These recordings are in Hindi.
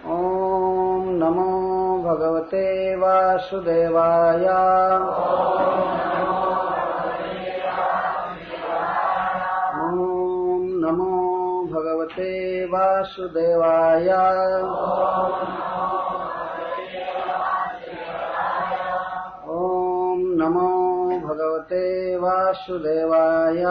ओम नमो भगवते वासुदेवाय। ओम नमो भगवते वासुदेवाय। ओम नमो भगवते वासुदेवाय।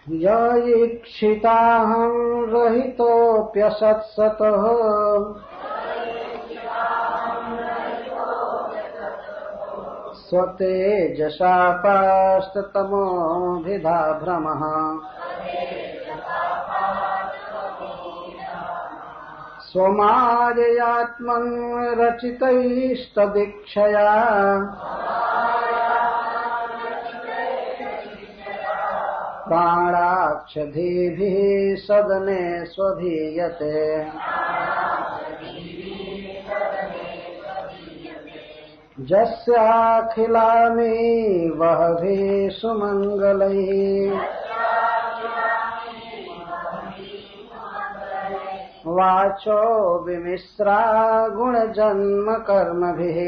य ईक्षिताहं रहितोऽप्यसत्सतः स्वतेजसा पास्ततमोभिधा भ्रमः। स्वमाययात्मन् रचितैस्तदीक्षया प्राणाक्षधीभिः सदने स्वधीयते। यस्याखिलानि वहभिः सुमङ्गलैः वाचो विमिश्रा गुणजन्म कर्मभिः।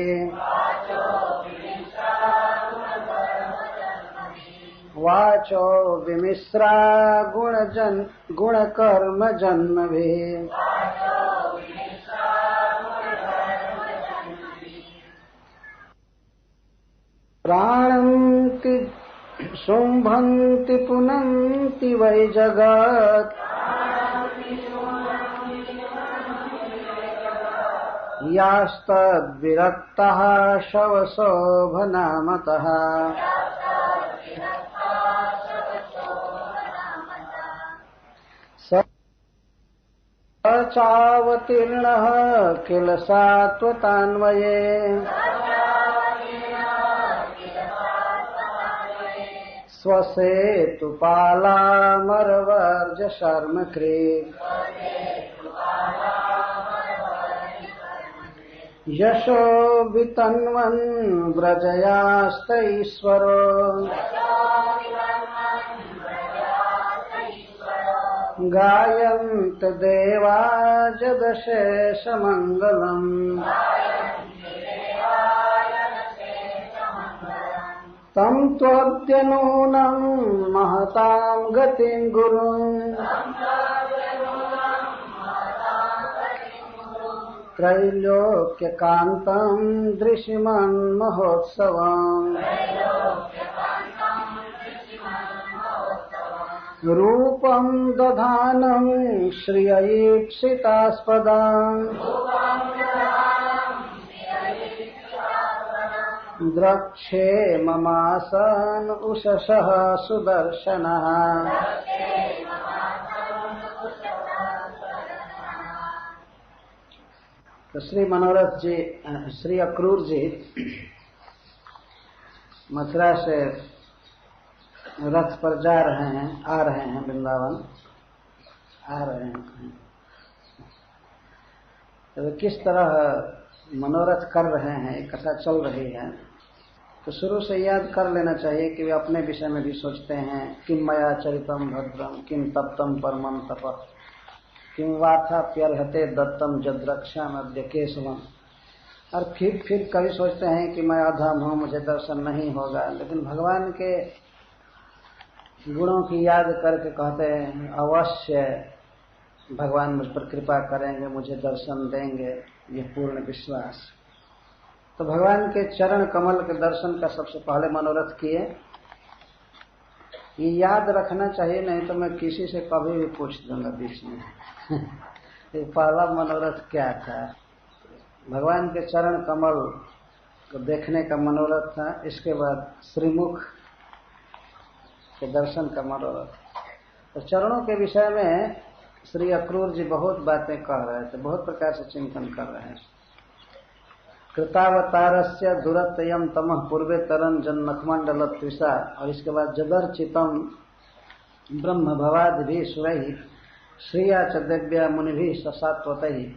वाचो विमिश्रा गुणकर्म जन्मभिः। प्राणन्ति शुम्भन्ति पुनन्ति वै जगत्। यास्तद्विरक्तः शवशोभनामतः। चावतीर्णः किल सात्वतान्वये। स्वसेतुपालामरवर्ज शर्मकृत्। यशो वितन्वन् व्रजयास्तैश्वरो। गायन्त देवा जदशेषमङ्गलम्। तं त्वद्य नूनं महतां गतिं गुरुम्। त्रैलोक्यकान्तं दृशिमन्महोत्सवम्। रूपं दधानं श्रियईप्सितास्पदम्। द्रक्ष्ये ममासन् उषसः सुदर्शनः। तो श्री मनोरथ जी, श्री अक्रूर जी मथुरा से रथ पर जा रहे हैं, आ रहे हैं, वृंदावन आ रहे हैं। तो किस तरह मनोरथ कर रहे हैं, कथा चल रही है, तो शुरू से याद कर लेना चाहिए कि वे अपने विषय में भी सोचते हैं। किम मया चरितम भद्रम किम तप्तम परमम तपः किम वाथा प्यर्हते दत्तम जद्रक्षाम अद्य केशवम। और फिर कभी सोचते हैं कि मैं अधम हूँ, मुझे दर्शन नहीं होगा, लेकिन भगवान के गुणों की याद करके कहते हैं अवश्य भगवान मुझ पर कृपा करेंगे, मुझे दर्शन देंगे, ये पूर्ण विश्वास। तो भगवान के चरण कमल के दर्शन का सबसे पहले मनोरथ किए। ये याद रखना चाहिए, नहीं तो मैं किसी से कभी भी पूछ दूंगा बीच में ये पहला मनोरथ क्या था। भगवान के चरण कमल को देखने का मनोरथ था, इसके बाद श्रीमुख के दर्शन का मनोरथ। तो चरणों के विषय में श्री अक्रूर जी बहुत बातें कह रहे थे, बहुत प्रकार से चिंतन कर रहे हैं। कृतावतारस्य दुरतयम तमः पूर्वे तरन जन्नखमंडल त्रिषा। और इसके बाद जदर्चितम ब्रह्म भवादिभिः सुरैः श्रिया च दिव्या मुनिभिः ससात्वतैः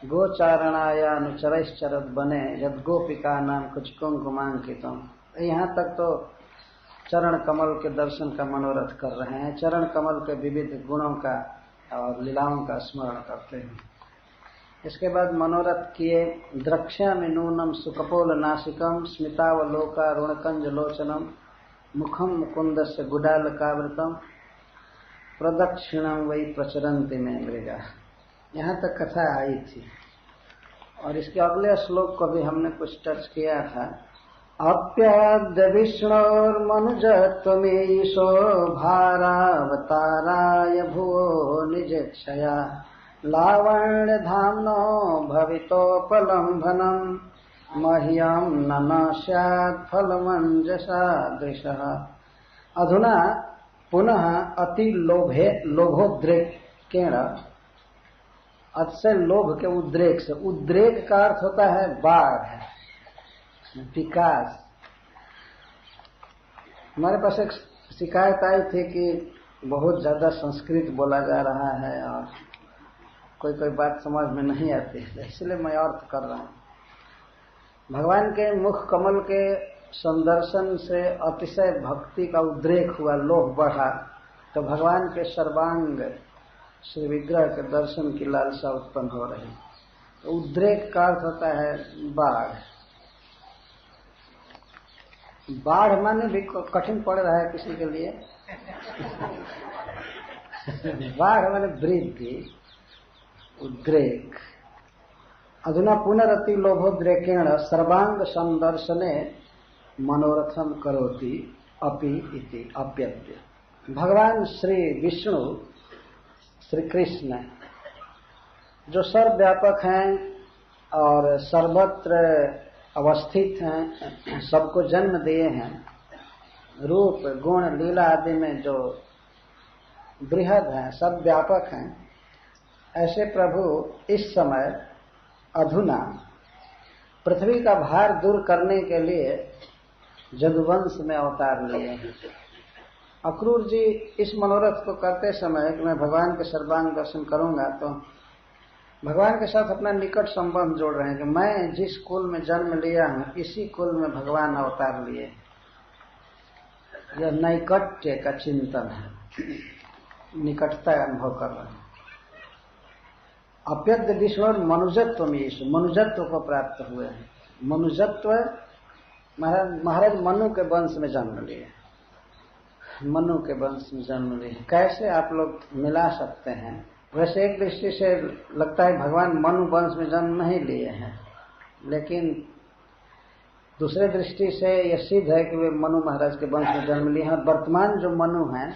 गोचारणायानुचरैश्चरद बने यद गोपिका नाम कुछ कुंकुमांकितम। यहाँ तक तो चरण कमल के दर्शन का मनोरथ कर रहे हैं, चरण कमल के विविध गुणों का और लीलाओं का स्मरण करते हैं। इसके बाद मनोरथ किए, द्रक्ष्यामि नूनम सुकपोल नासिकम स्मितावलोकारुणकंज लोचनम मुखम मुकुंदस्य गुडालकावृतम प्रदक्षिणम वही प्रचरन्ति में मृगा। यहाँ तक कथा आई थी और इसके अगले श्लोक को भी हमने कुछ टच किया था। अप्याद्य विष्णोर्मनुजत्वमीशो भारावताराय भुवो निजेक्षया लावण्यधाम्नो भवितोपलम्भनम् मह्यं न स्यात् फलमञ्जसादृशः। अधुना पुनः अति लोभोद्रेकेण, अतिशय लोभ के उद्रेक से, उद्रेक का अर्थ होता है बाढ़, विकास। हमारे पास एक शिकायत आई थी कि बहुत ज्यादा संस्कृत बोला जा रहा है और कोई कोई बात समझ में नहीं आती है, इसलिए मैं अर्थ कर रहा हूँ। भगवान के मुख कमल के संदर्शन से अतिशय भक्ति का उद्रेक हुआ, लोभ बढ़ा, तो भगवान के सर्वांग श्री विग्रह के दर्शन की लालसा उत्पन्न हो रही। तो उद्रेक का अर्थ होता है बाढ़। बाढ़ माने भी कठिन पड़ रहा है किसी के लिए। बाढ़ माने वृद्धि, उद्रेक। अधुना पुनरति लोभोद्रेकेण सर्वांग संदर्शने मनोरथम करोति अपि इति अप्यद्य। भगवान श्री विष्णु, श्री कृष्ण जो सर्वव्यापक हैं और सर्वत्र अवस्थित हैं, सबको जन्म दिए हैं, रूप गुण लीला आदि में जो बृहद हैं, सब व्यापक हैं, ऐसे प्रभु इस समय अधुना पृथ्वी का भार दूर करने के लिए जदुवंश में अवतार लिए हैं। अक्रूर जी इस मनोरथ को करते समय कि मैं भगवान के सर्वांग दर्शन करूंगा, तो भगवान के साथ अपना निकट संबंध जोड़ रहे हैं कि मैं जिस कुल में जन्म लिया हूं, इसी कुल में भगवान अवतार लिए। यह नैकट्य का चिंतन है, निकटता अनुभव कर रहे हैं। अप्यद्य विष्णु मनुजत्व में यीशु, मनुजत्व को प्राप्त हुए हैं। मनुजत्व महाराज मनु के वंश में जन्म लिए, मनु के वंश में जन्म लिए। कैसे आप लोग मिला सकते हैं? वैसे एक दृष्टि से लगता है भगवान मनु वंश में जन्म नहीं लिए हैं, लेकिन दूसरे दृष्टि से यह सिद्ध है कि वे मनु महाराज के वंश में जन्म लिए हैं। वर्तमान जो मनु हैं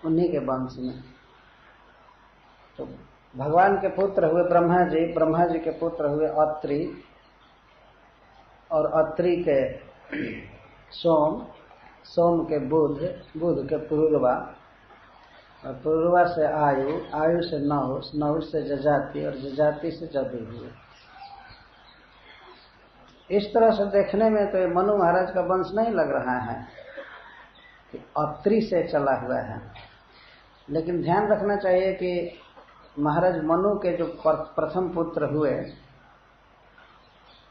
उन्हीं के वंश में। तो भगवान के पुत्र हुए ब्रह्मा जी, ब्रह्मा जी के पुत्र हुए अत्रि, और अत्रि के सोम, सोम के बुध, बुध के पुरुरवा, और पुरुरवा से आयु, आयु से नहुष, नहुष से जजाति, और जजाति से जदु हुए। इस तरह से देखने में तो ये मनु महाराज का वंश नहीं लग रहा है कि अत्रि से चला हुआ है, लेकिन ध्यान रखना चाहिए कि महाराज मनु के जो प्रथम पुत्र हुए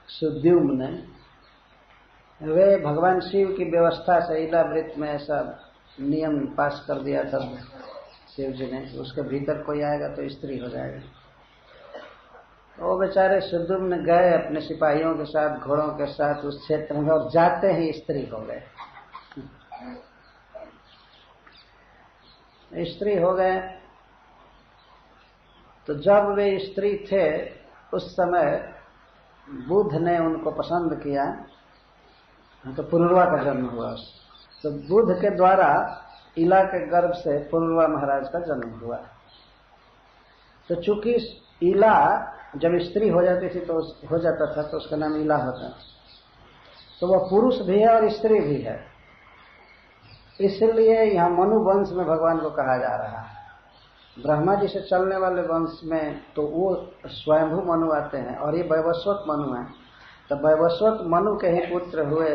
सुद्युम्न, वे भगवान शिव की व्यवस्था से इलावृत में ऐसा नियम पास कर दिया था शिव जी ने, उसके भीतर कोई आएगा तो स्त्री हो जाएगा। वो बेचारे सुद्युम्न गए अपने सिपाहियों के साथ, घोड़ों के साथ उस क्षेत्र में, और जाते ही स्त्री हो गए। स्त्री हो गए तो जब वे स्त्री थे उस समय बुध ने उनको पसंद किया, तो पुरुरवा का जन्म हुआ। तो बुध के द्वारा इला के गर्भ से पुरुरवा महाराज का जन्म हुआ। तो चूंकि इला जब स्त्री हो जाती थी तो हो जाता था तो उसका नाम इला होता, तो वह पुरुष भी है और स्त्री भी है, इसलिए यहाँ मनु वंश में भगवान को कहा जा रहा है। ब्रह्मा जी से चलने वाले वंश में तो वो स्वयंभू मनु आते हैं, और ये वैवस्वत मनु है। तो वैवस्वत मनु के ही पुत्र हुए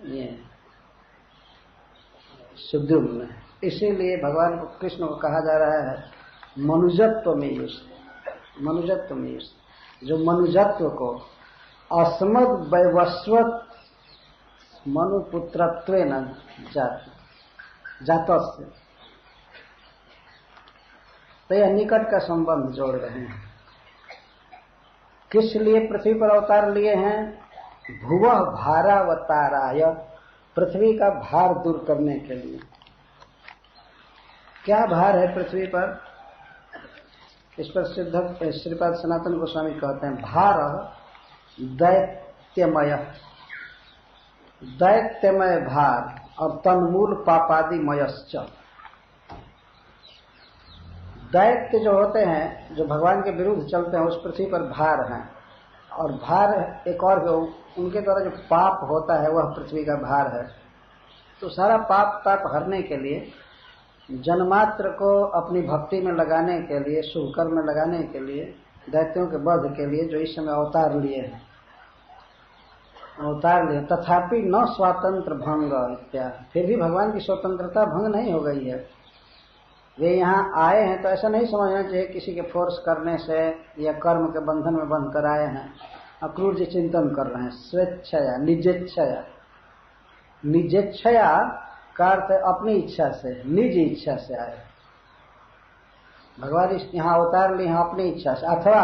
ये सुद्युम्न। इसीलिए भगवान को, कृष्ण को कहा जा रहा है मनुजत्व में युष, मनुजत्व में युष। जो मनुजत्व को अस्मद वैवस्वत मनुपुत्रत्वेन जातस्य। तो यह निकट का संबंध जोड़ रहे हैं। किस लिए पृथ्वी पर अवतार लिए हैं? भुवः भारावताराय, पृथ्वी का भार दूर करने के लिए। क्या भार है पृथ्वी पर? इस पर श्रीपाद सनातन गोस्वामी कहते हैं, भार दैत्यमय, दैत्यमय भार और तन्मूल पापादिमयश्च। दैत्य जो होते हैं, जो भगवान के विरुद्ध चलते हैं, उस पृथ्वी पर भार हैं। और भार एक और उनके द्वारा जो पाप होता है वह पृथ्वी का भार है। तो सारा पाप ताप हरने के लिए, जन्मात्र को अपनी भक्ति में लगाने के लिए, शुभ कर्म में लगाने के लिए, दैत्यों के वध के लिए जो इस समय अवतार लिए हैं, अवतार लिए। तथापि न स्वातंत्र भंग इत्यादि, फिर भी भगवान की स्वतंत्रता भंग नहीं हो गई है। वे यहाँ आए हैं तो ऐसा नहीं समझना चाहिए किसी के फोर्स करने से या कर्म के बंधन में बंध कर आए हैं। अक्रूर जी चिंतन कर रहे हैं, स्वेच्छया निजेच्छया। निजेच्छया का अर्थ अपनी इच्छा से, निज इच्छा से आए भगवान। यहाँ अवतार लिए हैं अपनी इच्छा से, अथवा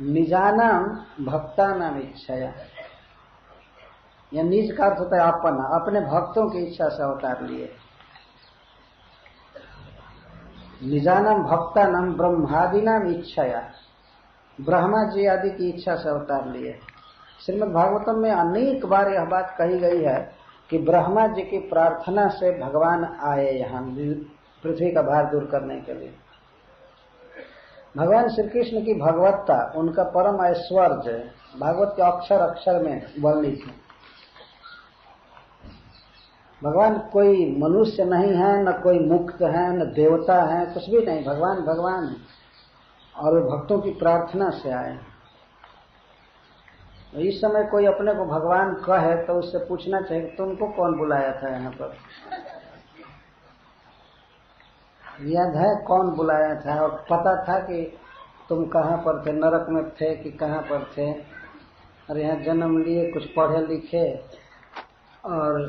निजानाम भक्तानाम इच्छया। या निज का अर्थ होता है अपना, अपने भक्तों की इच्छा से अवतार लिए। निजानाम भक्तानाम ब्रह्मादिनाम इच्छया, ब्रह्मा जी आदि की इच्छा से अवतार लिए। श्रीमद् भागवतम में अनेक बार यह बात कही गई है कि ब्रह्मा जी की प्रार्थना से भगवान आए यहाँ पृथ्वी का भार दूर करने के लिए। भगवान श्री कृष्ण की भगवत्ता, उनका परम ऐश्वर्य भागवत के अक्षर अक्षर में वर्णित है। भगवान कोई मनुष्य नहीं है, न कोई मुक्त है, न देवता है, कुछ भी नहीं। भगवान भगवान है और वे भक्तों की प्रार्थना से आए। इस समय कोई अपने को भगवान कहे तो उससे पूछना चाहिए तुमको कौन बुलाया था यहाँ पर। याद है कौन बुलाया था? और पता था कि तुम कहाँ पर थे, नरक में थे कि कहाँ पर थे? और यहाँ जन्म लिए, कुछ पढ़े लिखे और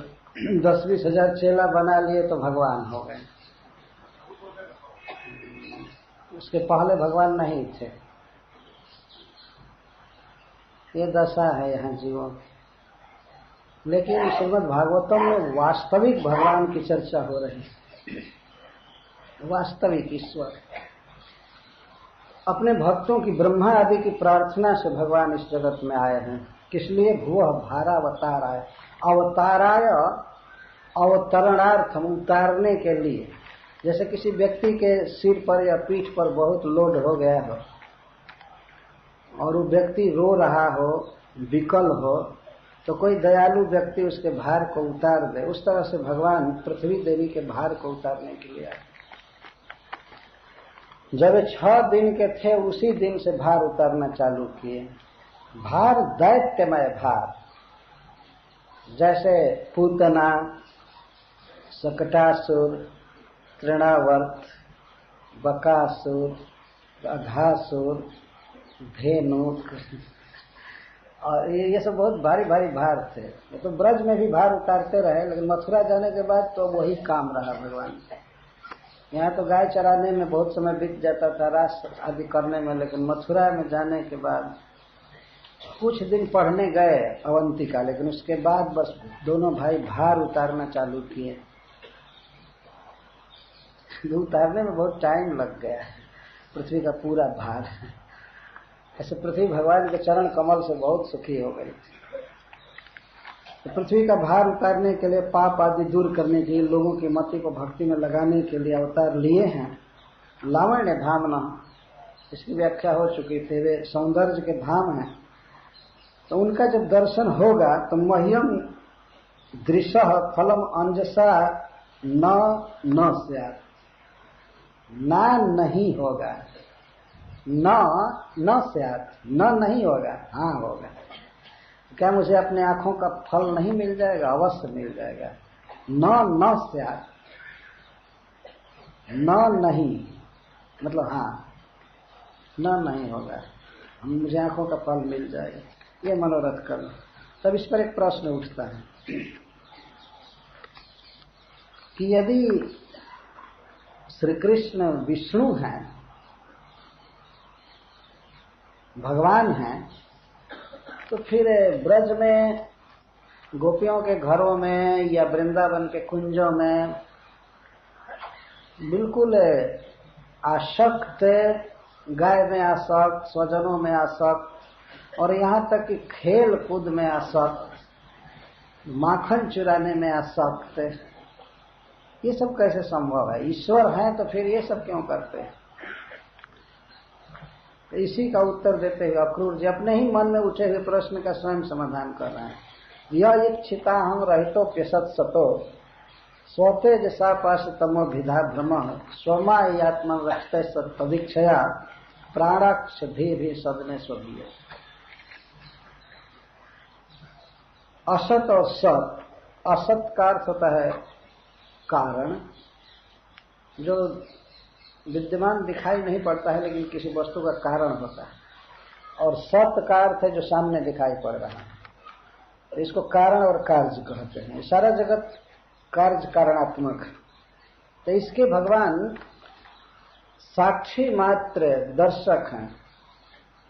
10-20 हजार चेला बना लिए तो भगवान हो गए। उसके पहले भगवान नहीं थे। ये दशा है यहाँ जीवों की। लेकिन श्रीमद् भागवतम में वास्तविक भगवान की चर्चा हो रही है। वास्तविक ईश्वर अपने भक्तों की, ब्रह्मा आदि की प्रार्थना से भगवान इस जगत में आए हैं। किस लिए? भुवः भारावताराय, अवताराय अवतरणार्थम, उतारने के लिए। जैसे किसी व्यक्ति के सिर पर या पीठ पर बहुत लोड हो गया हो और वो व्यक्ति रो रहा हो, विकल हो, तो कोई दयालु व्यक्ति उसके भार को उतार दे। उस तरह से भगवान पृथ्वी देवी के भार को उतारने के लिए आए। जब 6 दिन के थे उसी दिन से भार उतारना चालू किए। भार दैत्यमय भार, जैसे पूतना, सकटासुर, तृणावर्त, बकासुर, अघासुर, धेनुक, और ये सब बहुत भारी भारी भार थे। ये तो ब्रज में भी भार उतारते रहे, लेकिन मथुरा जाने के बाद तो वही काम रहा भगवान। यहाँ तो गाय चराने में बहुत समय बीत जाता था, रास आदि करने में, लेकिन मथुरा में जाने के बाद कुछ दिन पढ़ने गए अवंतिका, लेकिन उसके बाद बस दोनों भाई भार उतारना चालू किए। उतारने में बहुत टाइम लग गया, पृथ्वी का पूरा भार। ऐसे पृथ्वी भगवान के चरण कमल से बहुत सुखी हो गई। तो पृथ्वी का भार उतारने के लिए, पाप आदि दूर करने के लिए, लोगों की मति को भक्ति में लगाने के लिए अवतार लिए हैं। लावण्य धामना, इसकी व्याख्या हो चुकी थी। वे सौंदर्य के धाम हैं। तो उनका जब दर्शन होगा तो मह्यम दृशः फलम अंजसा न स्यात्, ना नहीं होगा, न स्यात्, न नहीं होगा, हाँ होगा। क्या मुझे अपने आंखों का फल नहीं मिल जाएगा? अवश्य मिल जाएगा। न स्यात्, न नहीं मतलब हाँ, न नहीं होगा, मुझे आंखों का फल मिल जाएगा, ये मनोरथ कर। तब इस पर एक प्रश्न उठता है, कि यदि श्री कृष्ण विष्णु हैं, भगवान हैं, तो फिर ब्रज में गोपियों के घरों में या वृंदावन के कुंजों में बिल्कुल आसक्त, गाय में आसक्त, स्वजनों में आसक्त, और यहाँ तक कि खेल कूद में आसक्त, माखन चुराने में आसक्त, ये सब कैसे संभव है? ईश्वर है तो फिर ये सब क्यों करते हैं? तो इसी का उत्तर देते हुए अक्रूर जी अपने ही मन में उठे हुए प्रश्न का स्वयं समाधान कर रहे हैं। यह इच्छिता हम रहितो प्यसत सतो स्वतेज सा पाश तमो भिधा भ्रम स्वमा आत्मा रक्षते सदीक्षया प्राणाक्ष भी सदने स्वभीय। असत और सत, असत का अर्थ होता है कारण, जो विद्यमान दिखाई नहीं पड़ता है लेकिन किसी वस्तु का कारण होता है, और सत का अर्थ है जो सामने दिखाई पड़ रहा है। तो इसको कारण और कार्य कहते हैं। सारा जगत कार्य कारणात्मक है। तो इसके भगवान साक्षी मात्र दर्शक हैं,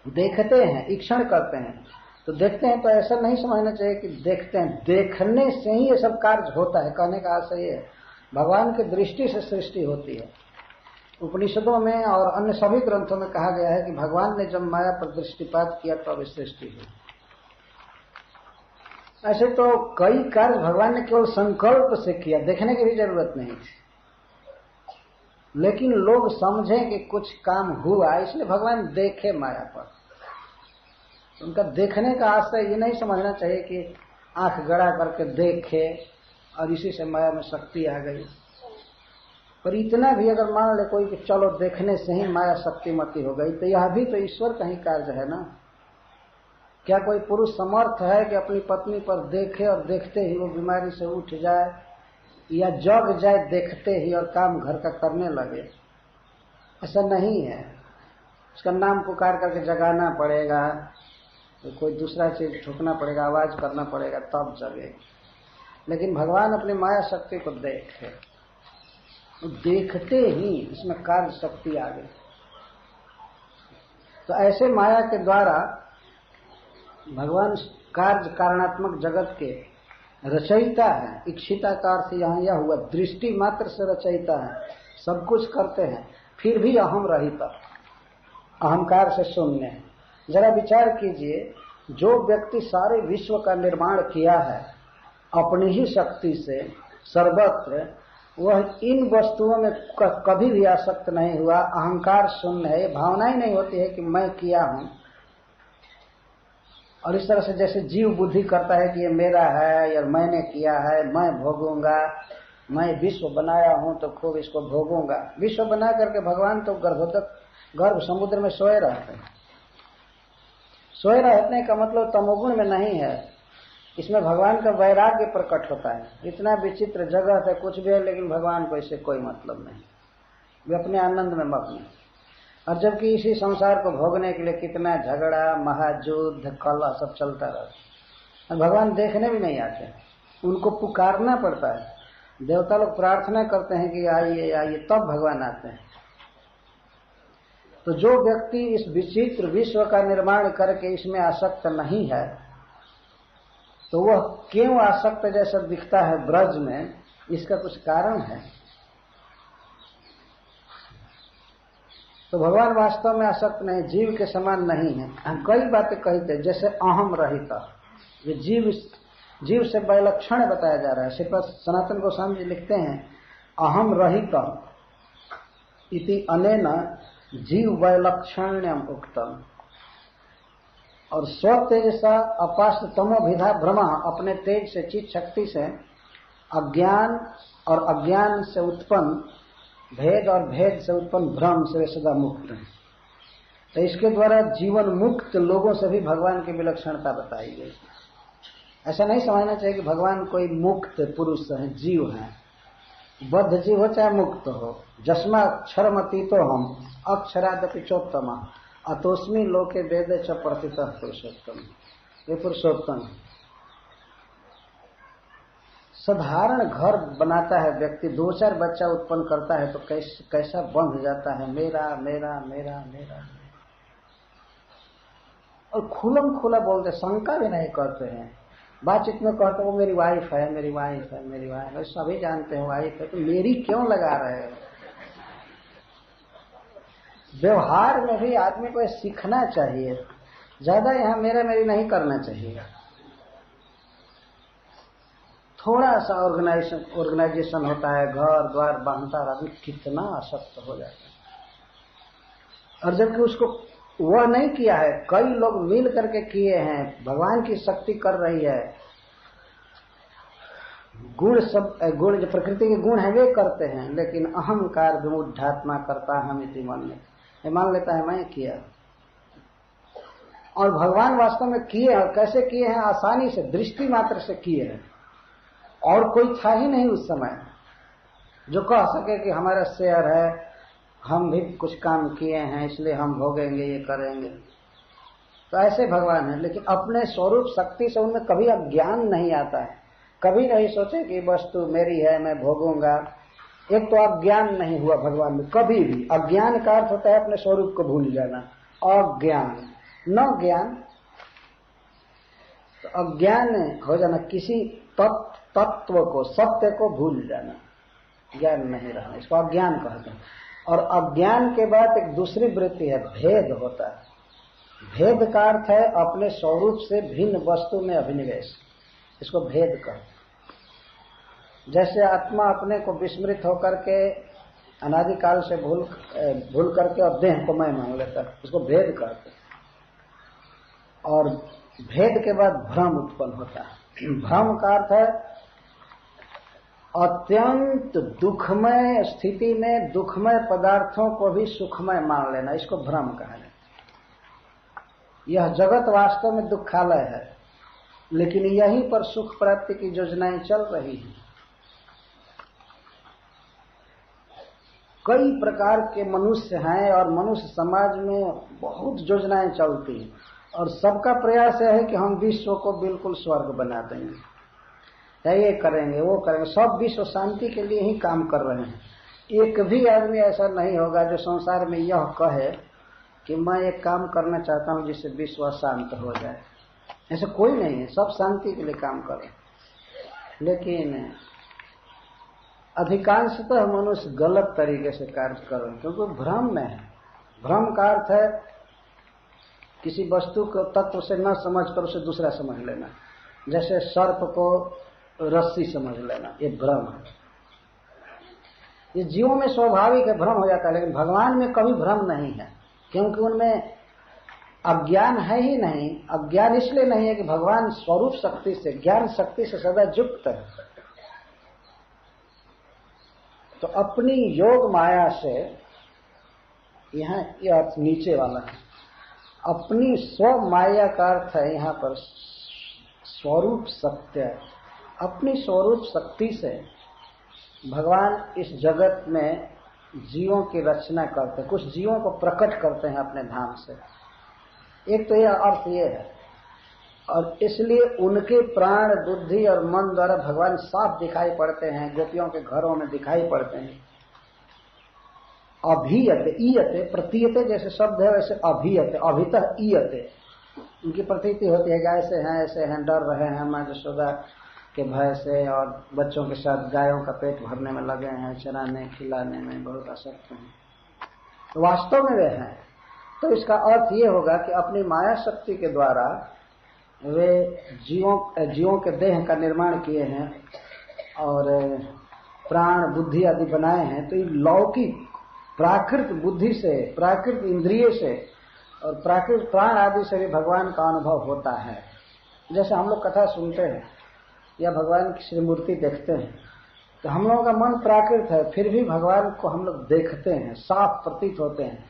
देखते हैं, ईक्षण करते हैं। तो देखते हैं तो ऐसा नहीं समझना चाहिए कि देखते हैं, देखने से ही ये सब कार्य होता है। कहने का आशय ये है, भगवान की दृष्टि से सृष्टि होती है। उपनिषदों में और अन्य सभी ग्रंथों में कहा गया है कि भगवान ने जब माया पर दृष्टिपात किया तो अब सृष्टि हुई। ऐसे तो कई कार्य भगवान ने केवल संकल्प से किया, देखने की भी जरूरत नहीं थी, लेकिन लोग समझें कि कुछ काम हुआ इसलिए भगवान देखे माया पर। उनका देखने का आशय ये नहीं समझना चाहिए कि आंख गड़ा करके देखे और इसी से माया में शक्ति आ गई। पर इतना भी अगर मान ले कोई कि चलो देखने से ही माया शक्तिमती हो गई, तो यह भी तो ईश्वर का ही कार्य है ना। क्या कोई पुरुष समर्थ है कि अपनी पत्नी पर देखे और देखते ही वो बीमारी से उठ जाए, या जग जाए देखते ही और काम घर का करने लगे? ऐसा नहीं है। उसका नाम पुकार करके जगाना पड़ेगा, तो कोई दूसरा चीज ठोकना पड़ेगा, आवाज करना पड़ेगा, तब जगे। लेकिन भगवान अपनी माया शक्ति को देखे, तो देखते ही इसमें कार्य शक्ति आ गई। तो ऐसे माया के द्वारा भगवान कार्य कारणात्मक जगत के रचयिता है। इच्छिता का अर्थ यहाँ यह हुआ, दृष्टि मात्र से रचयिता है, सब कुछ करते हैं, फिर भी अहम रहित, अहंकार से शून्य है। जरा विचार कीजिए, जो व्यक्ति सारे विश्व का निर्माण किया है अपनी ही शक्ति से सर्वत्र, वह इन वस्तुओं में कभी भी आसक्त नहीं हुआ, अहंकार शून्य है, भावना ही नहीं होती है कि मैं किया हूं। और इस तरह से जैसे जीव बुद्धि करता है कि ये मेरा है या मैंने किया है, मैं भोगूंगा, मैं विश्व बनाया हूं तो खूब इसको भोगूंगा। विश्व बना करके भगवान तो गर्भ समुद्र में सोए रहते हैं। सोए रहने का मतलब तमोगुण में नहीं है, इसमें भगवान का वैराग्य प्रकट होता है। इतना विचित्र जगह है, कुछ भी है, लेकिन भगवान को इससे कोई मतलब नहीं, वे अपने आनंद में मग्न हैं। और जबकि इसी संसार को भोगने के लिए कितना झगड़ा, महायुद्ध, कलह सब चलता रहता है, भगवान देखने भी नहीं आते, उनको पुकारना पड़ता है। देवता लोग प्रार्थना करते हैं कि आइए आइए, तब भगवान आते हैं। तो जो व्यक्ति इस विचित्र विश्व का निर्माण करके इसमें आसक्त नहीं है, तो वह क्यों आसक्त जैसा दिखता है ब्रज में, इसका कुछ कारण है। तो भगवान वास्तव में आसक्त नहीं, जीव के समान नहीं है। हम कई बातें कहते हैं, जैसे अहम रहित, ये जीव से विलक्षण बताया जा रहा है। श्रीपद सनातन गोस्वामी जी लिखते हैं, अहम रहित इति अनेन जीव वैलक्षण्यम उक्तम। और स्व तेजसा अपास्त तमो विधा भ्रमा, अपने तेज से, चित शक्ति से अज्ञान और अज्ञान से उत्पन्न भेद और भेद से उत्पन्न भ्रम से वे सदा मुक्त हैं। तो इसके द्वारा जीवन मुक्त लोगों से भी भगवान की विलक्षणता बताई गई। ऐसा नहीं समझना चाहिए कि भगवान कोई मुक्त पुरुष है, जीव है, बद्ध जीव हो चाहे मुक्त हो। जस्मा अक्षरमतीतो हम अक्षरादपि चोत्तमा अतोस्मी लोके वेदे च प्रतितः पुरुषोत्तम। ये पुरुषोत्तम। साधारण घर बनाता है व्यक्ति, 2-4 बच्चा उत्पन्न करता है तो कैसा बंध जाता है, मेरा मेरा मेरा मेरा, और खुलम खुला बोलते, शंका भी नहीं करते हैं। बातचीत में कहते वो मेरी वाइफ है, मेरी वाइफ है, मेरी वाइफ है, सभी जानते हैं वाइफ है, तो मेरी क्यों लगा रहे हो। व्यवहार में भी आदमी को सीखना चाहिए, ज्यादा यहाँ मेरा मेरी नहीं करना चाहिए। थोड़ा सा ऑर्गेनाइजेशन होता है, घर द्वार बांधता है, आदमी कितना आसक्त हो जाता है। और जबकि उसको वह नहीं किया है, कई लोग मिल करके किए हैं, भगवान की शक्ति कर रही है, गुण जो प्रकृति के गुण है वे करते हैं, लेकिन अहंकार विमुढ़ात्मा करता हम इति मान लेता है मैं किया। और भगवान वास्तव में किए और कैसे किए हैं, आसानी से दृष्टि मात्र से किए हैं, और कोई था ही नहीं उस समय जो कह सके कि हमारा शेयर है, हम भी कुछ काम किए हैं इसलिए हम भोगेंगे, ये करेंगे। तो ऐसे भगवान है, लेकिन अपने स्वरूप शक्ति से उनमें कभी अज्ञान नहीं आता है, कभी नहीं सोचे कि वस्तु मेरी है मैं भोगूंगा। एक तो अज्ञान नहीं हुआ भगवान में कभी भी। अज्ञान का अर्थ होता है अपने स्वरूप को भूल जाना, अज्ञान न ज्ञान। तो अज्ञान हो जाना, किसी तत्व को, सत्य को भूल जाना, ज्ञान नहीं रहना, इसको अज्ञान कहते हैं। और अज्ञान के बाद एक दूसरी वृत्ति है, भेद होता है। भेद का अर्थ है अपने स्वरूप से भिन्न वस्तु में अभिनिवेश, इसको भेद कहते हैं। जैसे आत्मा अपने को विस्मृत होकर के अनादिकाल से भूल करके और देह को मैं मान लेता है, उसको भेद कहते हैं। और भेद के बाद भ्रम उत्पन्न होता है। भ्रम का अर्थ है अत्यंत दुखमय स्थिति में दुखमय पदार्थों को भी सुखमय मान लेना, इसको भ्रम कहा जाता है। यह जगत वास्तव में दुखालय है, लेकिन यहीं पर सुख प्राप्ति की योजनाएं चल रही हैं। कई प्रकार के मनुष्य हैं और मनुष्य समाज में बहुत योजनाएं चलती हैं, और सबका प्रयास है कि हम विश्व को बिल्कुल स्वर्ग बना देंगे, ये करेंगे वो करेंगे, सब विश्व शांति के लिए ही काम कर रहे हैं। एक भी आदमी ऐसा नहीं होगा जो संसार में यह कहे कि मैं एक काम करना चाहता हूं जिससे विश्व शांत हो जाए, ऐसा कोई नहीं है। सब शांति के लिए काम कर रहे हैं, लेकिन अधिकांशतः मनुष्य गलत तरीके से कार्य कर रहे हैं, क्योंकि भ्रम में है। भ्रम का अर्थ है किसी वस्तु को तत्व से न समझकर उसे दूसरा समझ लेना, जैसे सर्प को रस्सी समझ लेना, ये भ्रम है। ये जीवों में स्वाभाविक है, भ्रम हो जाता है, लेकिन भगवान में कभी भ्रम नहीं है, क्योंकि उनमें अज्ञान है ही नहीं। अज्ञान इसलिए नहीं है कि भगवान स्वरूप शक्ति से, ज्ञान शक्ति से सदा युक्त है। तो अपनी योग माया से, यहाँ यह अर्थ नीचे वाला है, अपनी स्व माया का अर्थ है यहाँ पर स्वरूप सत्य। अपनी स्वरूप शक्ति से भगवान इस जगत में जीवों की रचना करते हैं, कुछ जीवों को प्रकट करते हैं अपने धाम से। एक तो यह अर्थ ये है, और इसलिए उनके प्राण बुद्धि और मन द्वारा भगवान साफ दिखाई पड़ते हैं, गोपियों के घरों में दिखाई पड़ते हैं। अभीयते ईयते प्रतीयते जैसे शब्द है, वैसे अभीयते, अभितः ईयते, उनकी प्रतीति होती है कि ऐसे हैं, डर रहे हैं, माँ यशोदा के भय से, और बच्चों के साथ गायों का पेट भरने में लगे हैं, चराने खिलाने में बहुत आसक्त हैं, तो वास्तव में वे हैं। तो इसका अर्थ ये होगा कि अपनी माया शक्ति के द्वारा वे जीवों के देह का निर्माण किए हैं और प्राण बुद्धि आदि बनाए हैं। तो ये लौकिक प्राकृत बुद्धि से, प्राकृत इंद्रिय से और प्राकृत प्राण आदि से भी भगवान का अनुभव होता है। जैसे हम लोग कथा सुनते हैं या भगवान की श्री मूर्ति देखते हैं, तो हम लोगों का मन प्राकृत है, फिर भी भगवान को हम लोग देखते हैं, साफ प्रतीत होते हैं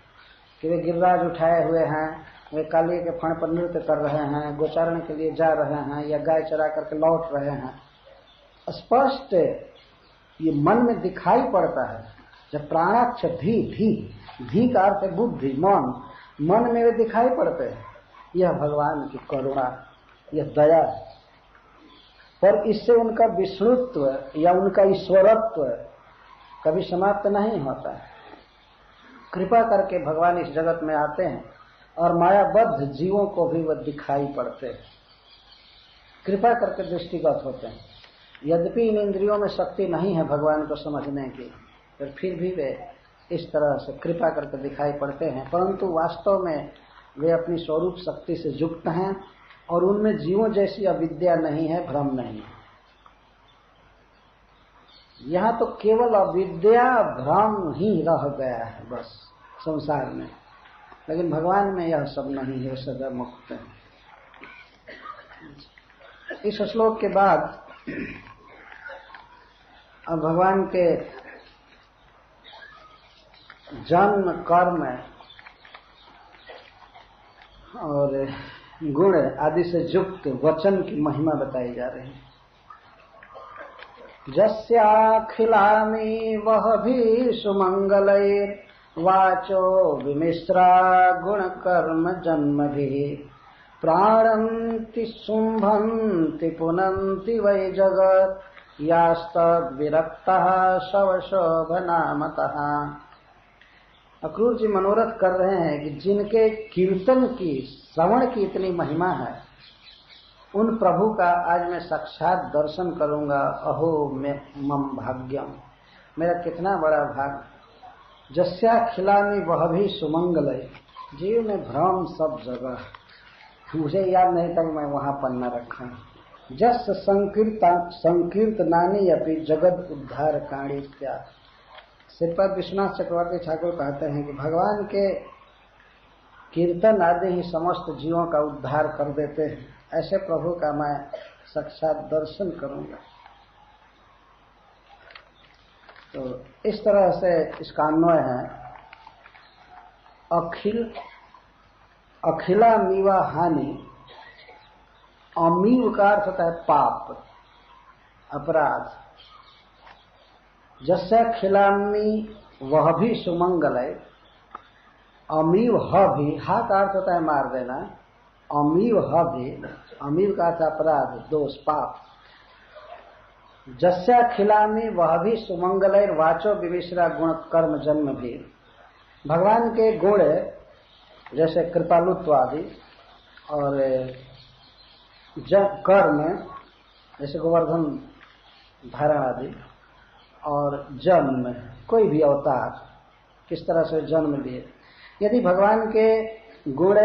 कि वे गिरिराज उठाए हुए हैं, वे काली के फण पर नृत्य कर रहे हैं, गोचारण के लिए जा रहे हैं, या गाय चरा करके लौट रहे हैं। स्पष्ट ये मन में दिखाई पड़ता है। जब प्राणाक्ष धी का अर्थ है बुद्धि, मन में वे दिखाई पड़ते हैं। यह भगवान की करुणा, यह दया है। पर इससे उनका विष्णुत्व या उनका ईश्वरत्व कभी समाप्त नहीं होता है। कृपा करके भगवान इस जगत में आते हैं और मायाबद्ध जीवों को भी वह दिखाई पड़ते हैं, कृपा करके दृष्टिगत होते हैं। यद्यपि इन इंद्रियों में शक्ति नहीं है भगवान को समझने की, फिर भी वे इस तरह से कृपा करके दिखाई पड़ते हैं, परंतु वास्तव में वे अपनी स्वरूप शक्ति से युक्त हैं और उनमें जीवों जैसी अविद्या नहीं है, भ्रम नहीं है। यहाँ तो केवल अविद्या भ्रम ही रह गया है बस संसार में, लेकिन भगवान में यह सब नहीं है, सदा मुक्त है। इस श्लोक के बाद अब भगवान के जन्म, कर्म और गुण आदि से युक्त वचन की महिमा बताई जा रही है। जस्याखिलानि वह भी सुमंगलैर् वाचो विमिश्रा गुण कर्म जन्म भी प्राणन्ति शुंभन्ति पुनन्ति वै जगत् यास्तद् विरक्तः शवशोभनामतः। अक्रूर जी मनोरथ कर रहे हैं कि जिनके कीर्तन की, श्रवण की इतनी महिमा है, उन प्रभु का आज मैं साक्षात दर्शन करूंगा। अहो मम भाग्यम, मेरा कितना बड़ा भाग। जस्या खिलामी वह भी सुमंगल है, जीव में भ्रम सब जगह, मुझे याद नहीं था कि मैं वहां पन्ना रखा। जस संकीर्तनानि अपि जगत उद्धार काणी क्या। श्रीपद विश्वनाथ चक्रवर्ती ठाकुर कहते हैं कि भगवान के कीर्तन आदि ही समस्त जीवों का उद्धार कर देते हैं। ऐसे प्रभु का मैं साक्षात दर्शन करूंगा। तो इस तरह से इसका अन्वय है। अखिला मीवा हानि, अमीव का अर्थ होता है पाप, अपराध। जैसे खिलामी वह भी सुमंगल है, अमीव ह भी, हा का अर्थ होता है मार देना, अमीव ह भी, अमीव का अर्थ अपराध, दोष, पाप। जस्या खिलामी वह भी सुमंगल वाचो विमिश्रा गुण कर्म जन्म भी। भगवान के गुण जैसे कृपालुत्व आदि और कर्म जैसे गोवर्धन धारण आदि और जन्म, कोई भी अवतार किस तरह से जन्म लिए। यदि भगवान के गुण,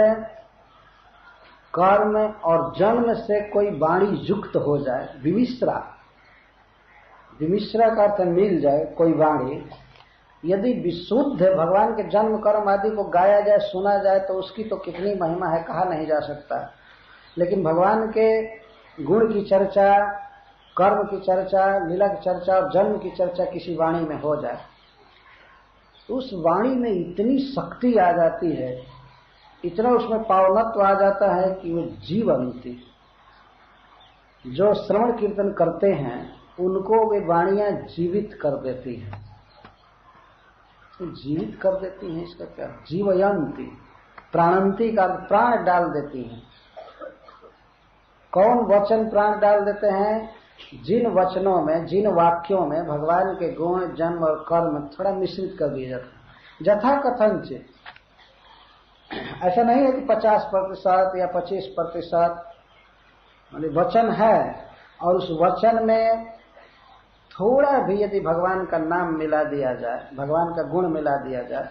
कर्म और जन्म से कोई वाणी युक्त हो जाए, विमिश्रा, विमिश्रा का अर्थ मिल जाए कोई वाणी, यदि विशुद्ध भगवान के जन्म कर्म आदि को गाया जाए, सुना जाए, तो उसकी तो कितनी महिमा है, कहा नहीं जा सकता। लेकिन भगवान के गुण की चर्चा, कर्म की चर्चा, लीला की चर्चा और जन्म की चर्चा किसी वाणी में हो जाए तो उस वाणी में इतनी शक्ति आ जाती है, इतना उसमें पावनत्व आ जाता है कि वो जीवंती, जो श्रवण कीर्तन करते हैं उनको वे वाणियां जीवित कर देती हैं। तो जीवित कर देती हैं, इसका क्या, जीवयंती, प्राणंती का प्राण डाल देती हैं। कौन वचन प्राण डाल देते हैं? जिन वचनों में, जिन वाक्यों में भगवान के गुण, जन्म और कर्म थोड़ा मिश्रित कर दिए जाते हैं। यथा कथनचित, ऐसा नहीं है कि 50% या 25% वचन है और उस वचन में थोड़ा भी यदि भगवान का नाम मिला दिया जाए, भगवान का गुण मिला दिया जाए,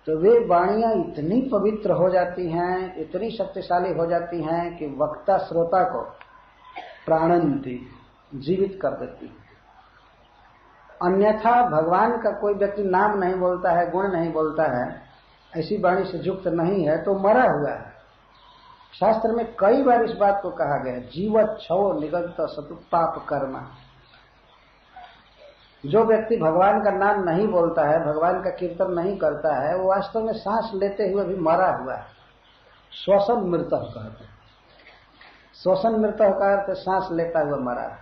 तो वे वाणियां इतनी पवित्र हो जाती हैं, इतनी शक्तिशाली हो जाती हैं कि वक्ता श्रोता को प्राणंती, जीवित कर देती है। अन्यथा भगवान का कोई व्यक्ति नाम नहीं बोलता है, गुण नहीं बोलता है, ऐसी वाणी से युक्त नहीं है, तो मरा हुआ है। शास्त्र में कई बार इस बात को कहा गया, जीवत छो निगंत सतु पाप कर्म। जो व्यक्ति भगवान का नाम नहीं बोलता है, भगवान का कीर्तन नहीं करता है, वो वास्तव में सांस लेते हुए भी मरा हुआ है। श्वसन मृतः कहते हैं। श्वसन मृतः का अर्थ सांस लेता हुआ मरा है।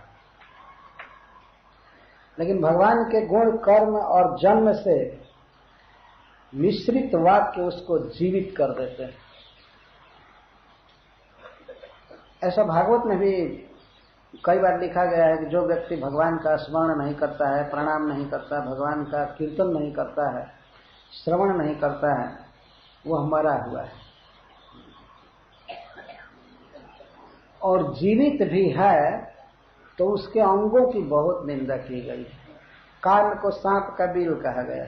लेकिन भगवान के गुण, कर्म और जन्म से मिश्रित वाक्य उसको जीवित कर देते हैं। ऐसा भागवत में भी कई बार लिखा गया है कि जो व्यक्ति भगवान का स्मरण नहीं करता है, प्रणाम नहीं करता, भगवान का कीर्तन नहीं करता है, श्रवण नहीं करता है, वह मरा हुआ है। और जीवित भी है तो उसके अंगों की बहुत निंदा की गई। कान को सांप का बिल कहा गया,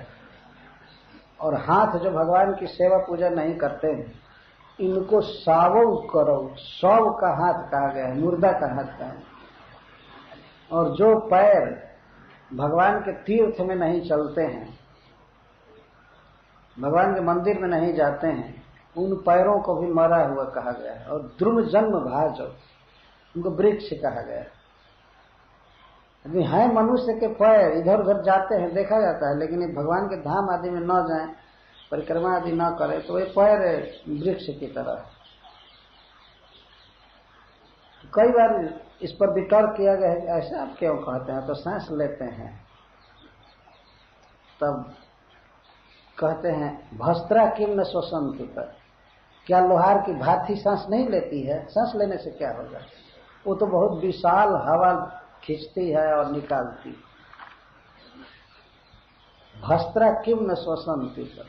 और हाथ जो भगवान की सेवा पूजा नहीं करते इनको सावो करो, शव का हाथ कहा गया है, मुर्दा का हाथ कहा है। और जो पैर भगवान के तीर्थ में नहीं चलते हैं, भगवान के मंदिर में नहीं जाते हैं, उन पैरों को भी मरा हुआ कहा गया है। और द्रुम जन्म भाज, उनको वृक्ष कहा गया है। अभी है मनुष्य के पैर इधर उधर जाते हैं, देखा जाता है, लेकिन भगवान के धाम आदि में न जाएं, परिक्रमा आदि न करें, तो वे पैर वृक्ष की तरह। कई बार इस पर वितर्क किया गया है कि ऐसा आप क्यों कहते हैं, तो सांस लेते हैं तब कहते हैं भस्त्रा किम न श्वसन की पर, क्या लोहार की भाथी सांस नहीं लेती है? सांस लेने से क्या होगा? वो तो बहुत विशाल हवा खींचती है और निकालती। भस्त्रा किम न श्वसन की पर,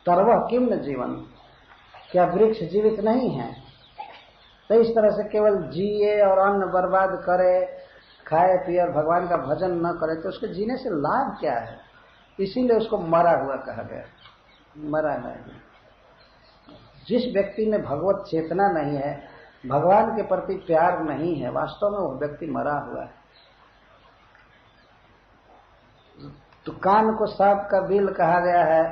तरवह किम न जीवन, क्या वृक्ष जीवित नहीं है? तो इस तरह से केवल जिए और अन्न बर्बाद करे, खाए पिए और भगवान का भजन न करे, तो उसके जीने से लाभ क्या है? इसीलिए उसको मरा हुआ कहा गया। मरा नहीं। जिस व्यक्ति में भगवत चेतना नहीं है, भगवान के प्रति प्यार नहीं है, वास्तव में वो व्यक्ति मरा हुआ है। तो कान को सांप का बिल कहा गया है,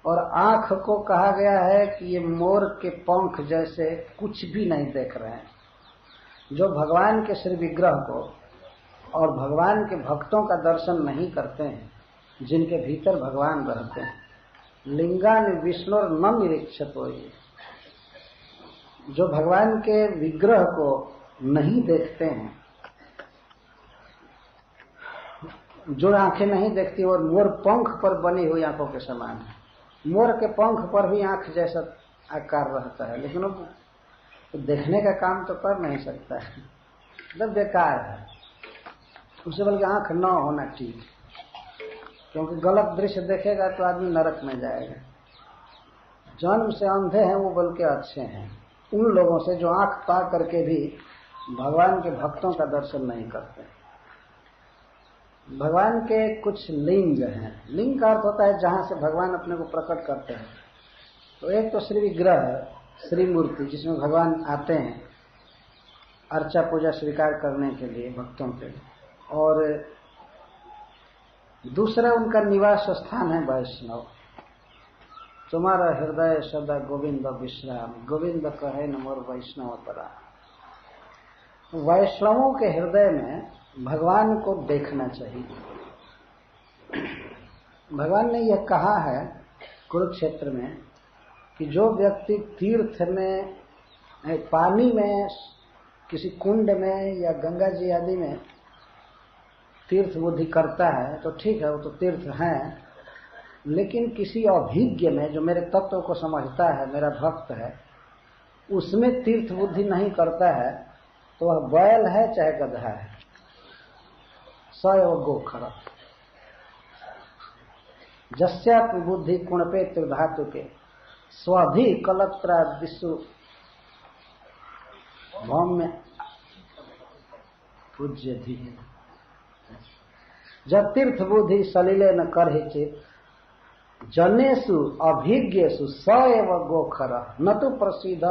और आंख को कहा गया है कि ये मोर के पंख जैसे कुछ भी नहीं देख रहे हैं। जो भगवान के श्री विग्रह को और भगवान के भक्तों का दर्शन नहीं करते हैं, जिनके भीतर भगवान रहते हैं, लिंगान विष्णुर न निरीक्षत हो, जो भगवान के विग्रह को नहीं देखते हैं, जो आंखें नहीं देखती और मोर पंख पर बनी हुई आंखों के समान है। मोर के पंख पर भी आंख जैसा आकार रहता है, लेकिन वो देखने का काम तो कर नहीं सकता है, मतलब बेकार है। उससे बल्कि आंख न होना ठीक, क्योंकि गलत दृश्य देखेगा तो आदमी नरक में जाएगा। जन्म से अंधे हैं वो बल्कि अच्छे हैं उन लोगों से जो आंख पा करके भी भगवान के भक्तों का दर्शन नहीं करते। भगवान के कुछ लिंग हैं। लिंग का अर्थ होता है जहां से भगवान अपने को प्रकट करते हैं। तो एक तो श्री विग्रह, श्री मूर्ति, जिसमें भगवान आते हैं अर्चा पूजा स्वीकार करने के लिए भक्तों के, और दूसरा उनका निवास स्थान है वैष्णव। तुम्हारा हृदय सदा गोविंद विश्राम, गोविंद कहे न मोर वैष्णव परा। वैष्णवों के हृदय में भगवान को देखना चाहिए। भगवान ने यह कहा है कुरुक्षेत्र में कि जो व्यक्ति तीर्थ में, पानी में, किसी कुंड में या गंगा जी आदि में तीर्थ बुद्धि करता है तो ठीक है, वो तो तीर्थ हैं, लेकिन किसी अभिज्ञ में जो मेरे तत्व को समझता है, मेरा भक्त है, उसमें तीर्थ बुद्धि नहीं करता है तो वह बैल है चाहे गधा है, सएव गोखर। जस्यात्म बुद्धि कुणपे त्रिधातु के स्वधि कलत्रा दिशु भौम्य पूज्य धी। जब तीर्थ बुद्धि सलिले न कर चित जनेषु अभिज्ञेषु सएव गोखर, न तो प्रसिद्ध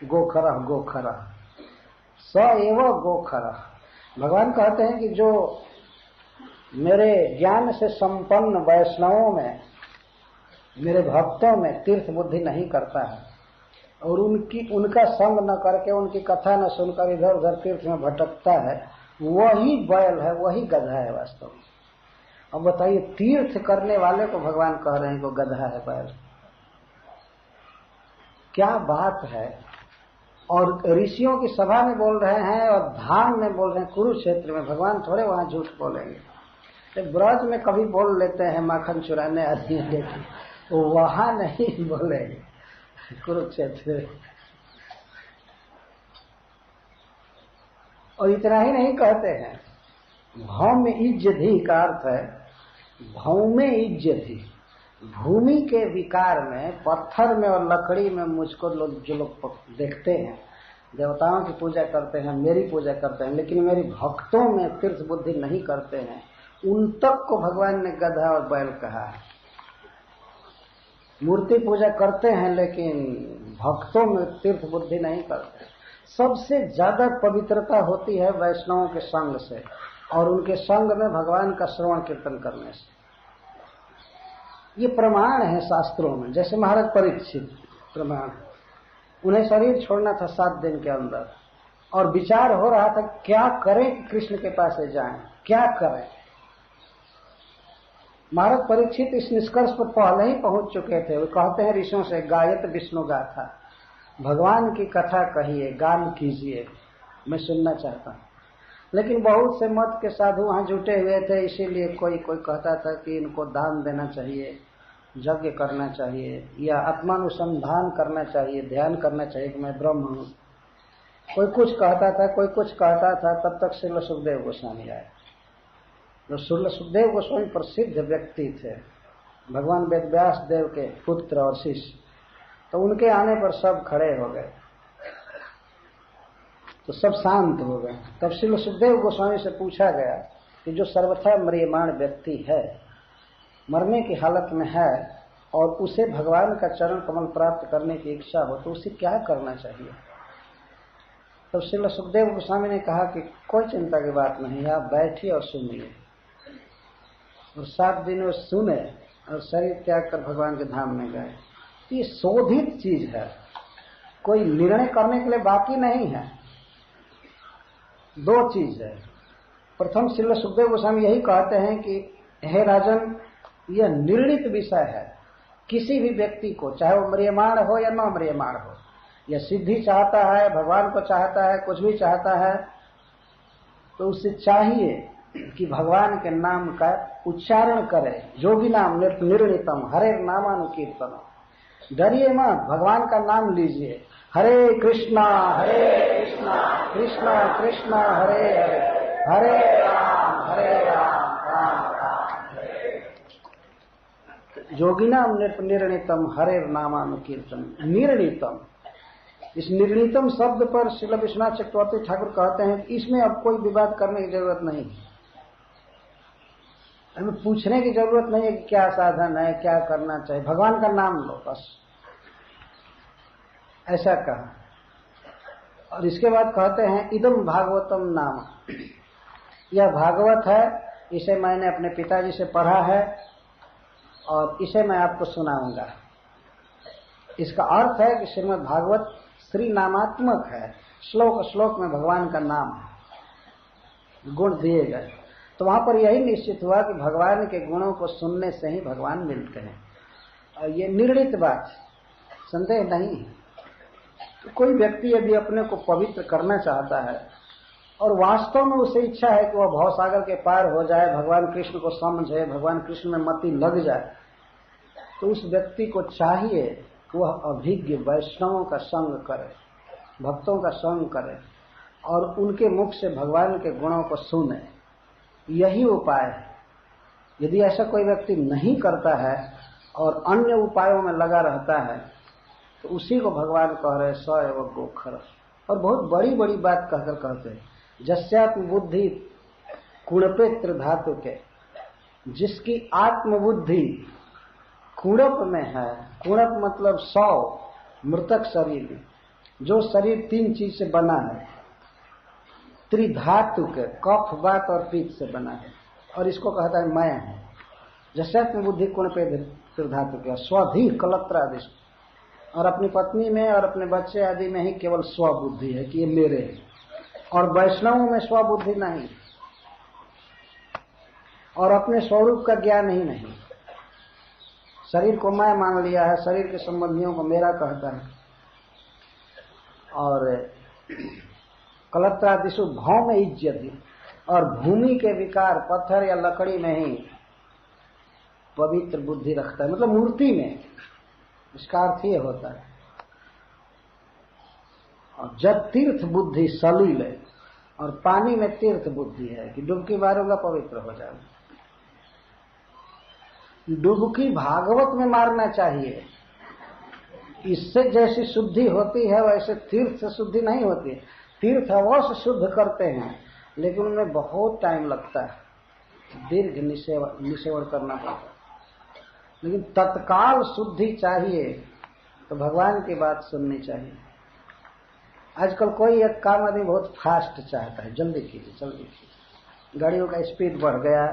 गोखर गोखर, सएव गोखर। भगवान कहते हैं कि जो मेरे ज्ञान से संपन्न वैष्णवों में, मेरे भक्तों में तीर्थ बुद्धि नहीं करता है और उनका संग न करके, उनकी कथा न सुनकर इधर उधर तीर्थ में भटकता है, वही बैल है, वही गधा है वास्तव में। अब बताइए, तीर्थ करने वाले को भगवान कह रहे हैं को गधा है, बैल, क्या बात है। और ऋषियों की सभा में बोल रहे हैं और धाम में बोल रहे हैं, कुरुक्षेत्र में। भगवान थोड़े वहां झूठ बोलेंगे। ब्रज में कभी बोल लेते हैं माखन चुराने आदमी, लेकिन वहां नहीं बोलेंगे कुरुक्षेत्र। और इतना ही नहीं कहते हैं, भौम इज्जधि का अर्थ है भौमे इज्जधि, भूमि के विकार में, पत्थर में और लकड़ी में मुझको जो लोग देखते हैं, देवताओं की पूजा करते हैं, मेरी पूजा करते हैं, लेकिन मेरी भक्तों में तीर्थ बुद्धि नहीं करते हैं, उन तक को भगवान ने गधा और बैल कहा है। मूर्ति पूजा करते हैं लेकिन भक्तों में तीर्थ बुद्धि नहीं करते। सबसे ज्यादा पवित्रता होती है वैष्णवों के संग से, और उनके संग में भगवान का श्रवण कीर्तन करने से। ये प्रमाण है शास्त्रों में। जैसे महाराज परीक्षित प्रमाण, उन्हें शरीर छोड़ना था 7 दिन के अंदर, और विचार हो रहा था क्या करें कि कृष्ण के पास जाएं, क्या करें। महाराज परीक्षित इस निष्कर्ष पर पहले ही पहुंच चुके थे। वो कहते हैं ऋषियों से, गायत विष्णु गाथा, भगवान की कथा कहिए, गान कीजिए, मैं सुनना चाहता हूं। लेकिन बहुत से मत के साधु वहां जुटे हुए थे, इसीलिए कोई कहता था कि इनको दान देना चाहिए, यज्ञ करना चाहिए, या आत्मानुसंधान करना चाहिए, ध्यान करना चाहिए कि मैं ब्रह्म हूं। कोई कुछ कहता था, कोई कुछ कहता था। तब तक श्रील सुखदेव गोस्वामी आए। जो श्रील सुखदेव गोस्वामी प्रसिद्ध व्यक्ति थे, भगवान वेदव्यास देव के पुत्र और शिष्य, तो उनके आने पर सब खड़े हो गए, तो सब शांत हो गए। तब श्रील सुखदेव गोस्वामी से पूछा गया कि जो सर्वथा म्रियमाण व्यक्ति है, मरने की हालत में है, और उसे भगवान का चरण कमल प्राप्त करने की इच्छा हो, तो उसे क्या करना चाहिए। तब श्रील सुखदेव गोस्वामी ने कहा कि कोई चिंता की बात नहीं है, आप बैठिए और सुनिए। और 7 दिन वो सुने और शरीर त्याग कर भगवान के धाम में गए। ये शोधित चीज है, कोई निर्णय करने के लिए बाकी नहीं है। 2 चीज है। प्रथम श्रील सुखदेव गोस्वामी यही कहते हैं कि हे राजन, यह निर्णित विषय है। किसी भी व्यक्ति को, चाहे वो म्रियमाण हो या न म्रियमाण हो, यह सिद्धि चाहता है, भगवान को चाहता है, कुछ भी चाहता है, तो उसे चाहिए कि भगवान के नाम का उच्चारण करे। जोगी नाम निर्णितम हरे नामानुकीर्तन, डरिए मत, भगवान का नाम लीजिए। हरे कृष्णा कृष्णा कृष्णा हरे हरे, हरे राम राम राम हरे। जोगिनाम निर्णितम हरे नामानुकीर्तन। निर्णितम, इस निर्णितम शब्द पर श्रील विश्वनाथ चक्रवर्ती ठाकुर कहते हैं कि इसमें अब कोई विवाद करने की जरूरत नहीं, हमें पूछने की जरूरत नहीं है कि क्या साधन है, क्या करना चाहिए, भगवान का नाम लो बस, ऐसा कहा। और इसके बाद कहते हैं इदम भागवतम नाम, यह भागवत है, इसे मैंने अपने पिताजी से पढ़ा है और इसे मैं आपको सुनाऊंगा। इसका अर्थ है कि श्रीमद् भागवत श्री नामात्मक है, श्लोक श्लोक में भगवान का नाम है, गुण दिए गए। तो वहां पर यही निश्चित हुआ कि भगवान के गुणों को सुनने से ही भगवान मिलते हैं, और ये निर्णित बात, संदेह नहीं है। तो कोई व्यक्ति यदि अपने को पवित्र करना चाहता है और वास्तव में उसे इच्छा है कि वह भवसागर के पार हो जाए, भगवान कृष्ण को समझे, भगवान कृष्ण में मति लग जाए, तो उस व्यक्ति को चाहिए कि वह अभिज्ञ वैष्णवों का संग करे, भक्तों का संग करे, और उनके मुख से भगवान के गुणों को सुने। यही उपाय है। यदि ऐसा कोई व्यक्ति नहीं करता है और अन्य उपायों में लगा रहता है, तो उसी को भगवान कह रहे स एव गोखर। और बहुत बड़ी बड़ी बात कहकर कहते हैं, जस्यात्म बुद्धि कुणपेत्र धातु के, जिसकी आत्मबुद्धि कुणप में है। कुणप मतलब 100 मृतक शरीर, जो शरीर 3 चीज से बना है, त्रिधातु के, कफ वात और पित्त से बना है, और इसको कहता है मैं है। जस्यात्म बुद्धि कुणपेत्र धातु के, स्वधि कलत्रादि, और अपनी पत्नी में और अपने बच्चे आदि में ही केवल स्वबुद्धि है कि ये मेरे है, और वैष्णवों में स्वबुद्धि नहीं, और अपने स्वरूप का ज्ञान ही नहीं। शरीर को मैं मान लिया है, शरीर के संबंधियों को मेरा कहता है। और कलत्रादिशु भाव में इज्जत, और भूमि के विकार, पत्थर या लकड़ी में ही पवित्र बुद्धि रखता है, मतलब मूर्ति में। इसका अर्थ ये होता है। और जब तीर्थ बुद्धि सलील है, और पानी में तीर्थ बुद्धि है कि डुबकी मारूंगा पवित्र हो जाऊंगा। डुबकी भागवत में मारना चाहिए। इससे जैसी शुद्धि होती है वैसे तीर्थ से शुद्धि नहीं होती है। तीर्थ अवश्य शुद्ध करते हैं, लेकिन उनमें बहुत टाइम लगता है, दीर्घ निसेवन करना पड़ता है। लेकिन तत्काल शुद्धि चाहिए तो भगवान की बात सुननी चाहिए। आजकल कोई एक काम आदमी बहुत फास्ट चाहता है, जल्दी कीजिए जल्दी कीजिए, गाड़ियों का स्पीड बढ़ गया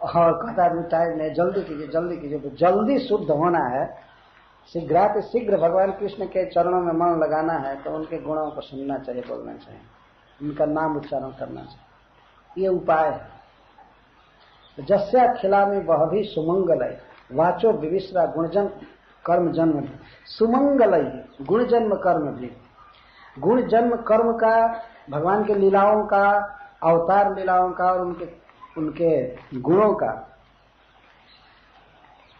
और कहता आदमी टाइम नहीं, जल्दी कीजिए जल्दी कीजिए। तो जल्दी शुद्ध होना है, शीघ्राति शीघ्र भगवान कृष्ण के चरणों में मन लगाना है, तो उनके गुणों को सुनना चाहिए, बोलना चाहिए, उनका नाम उच्चारण करना चाहिए। ये उपाय है। जस्या खिलामी वह भी सुमंगलय वाचो विविश्रा गुणजन कर्म जन्म भी। सुमंगलय गुण जन्म कर्म भी। गुण जन्म कर्म का, भगवान के लीलाओं का, अवतार लीलाओं का और उनके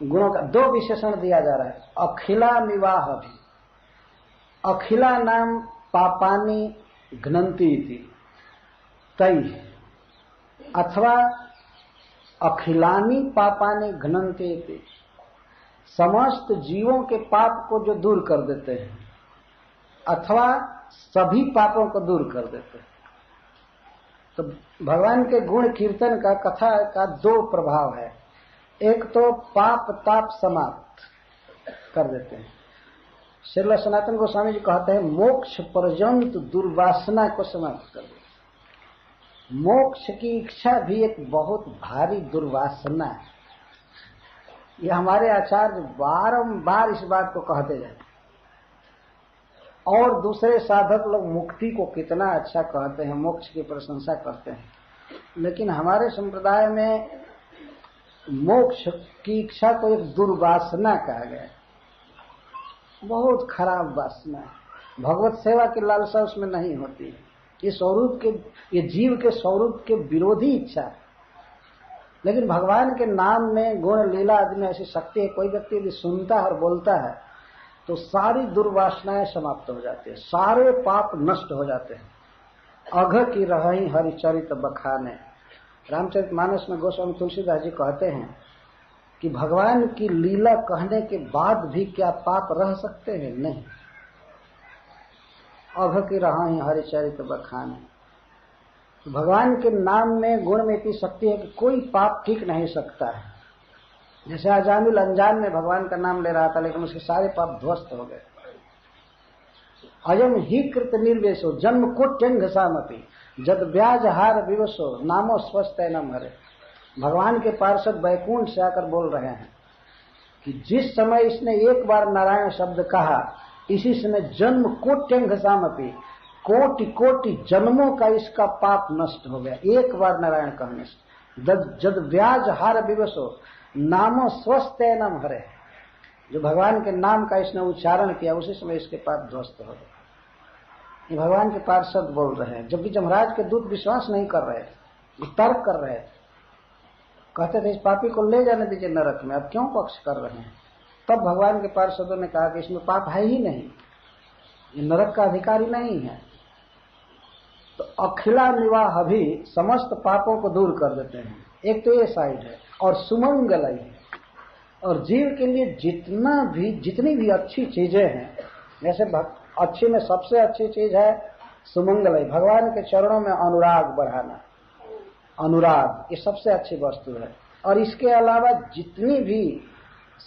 गुणों का दो विशेषण दिया जा रहा है। अखिला निवाह भी। अखिला नाम पापानी घ्नन्ति इति तई, अथवा अखिलानी पापानी घ्नन्ति इति, समस्त जीवों के पाप को जो दूर कर देते हैं, अथवा सभी पापों को दूर कर देते हैं। तो भगवान के गुण कीर्तन का, कथा का दो प्रभाव है। एक तो पाप ताप समाप्त कर देते हैं। श्रील सनातन गोस्वामी जी कहते हैं मोक्ष पर्यंत दुर्वासना को समाप्त कर देते हैं। मोक्ष की इच्छा भी एक बहुत भारी दुर्वासना है। ये हमारे आचार्य बारंबार इस बात को कहते जाते। और दूसरे साधक लोग मुक्ति को कितना अच्छा कहते हैं, मोक्ष की प्रशंसा करते हैं, लेकिन हमारे संप्रदाय में मोक्ष की इच्छा को एक दुर्वासना कहा गया है। बहुत खराब वासना है। भगवत सेवा की लालसा उसमें नहीं होती। ये स्वरूप के, ये जीव के स्वरूप के विरोधी इच्छा है। लेकिन भगवान के नाम में गुण लीला आदि में ऐसी शक्ति है। कोई व्यक्ति यदि सुनता है और बोलता है तो सारी दुर्वासनाएं समाप्त हो जाती है, सारे पाप नष्ट हो जाते हैं। अघ की रही हरिचरित बखाने। रामचरितमानस में गोस्वामी तुलसीदास जी कहते हैं कि भगवान की लीला कहने के बाद भी क्या पाप रह सकते हैं? नहीं। अघ की रही हरिचरित बखाने। भगवान के नाम में गुण में इतनी शक्ति है कि कोई पाप टिक नहीं सकता है। जैसे अजामिल अनजान में भगवान का नाम ले रहा था, लेकिन उसके सारे पाप ध्वस्त हो गए। अयम ही कृत निर्वेशो जन्म कोट्यंग सामपि जद ब्याज हार विवशो नामो स्वस्थ न मरे। भगवान के पार्षद बैकुंठ से आकर बोल रहे हैं कि जिस समय इसने एक बार नारायण शब्द कहा, इसी समय जन्म कोट्यंग सामपि, कोटि कोटि जन्मों का इसका पाप नष्ट हो गया एक बार नारायण कहने से। जद ब्याज हार विवशो नामो स्वस्थ न मरे। जो भगवान के नाम का इसने उच्चारण किया उसी समय इसके पाप ध्वस्त हो गए। ये भगवान के पार्षद बोल रहे हैं। जबकि जमराज के दूत विश्वास नहीं कर रहे थे, तर्क कर रहे थे, कहते थे इस पापी को ले जाने दीजिए नरक में, अब क्यों पक्ष कर रहे हैं? तब भगवान के पार्षदों ने कहा कि इसमें पाप है ही नहीं, ये नरक का अधिकारी नहीं है। तो अखिला निवाह भी समस्त पापों को दूर कर देते हैं। एक तो ये साइड है। और सुमंगलय है। और जीव के लिए जितनी भी अच्छी चीजें हैं, जैसे अच्छी में सबसे अच्छी चीज है सुमंगलय, भगवान के चरणों में अनुराग बढ़ाना। अनुराग ये सबसे अच्छी वस्तु है। और इसके अलावा जितनी भी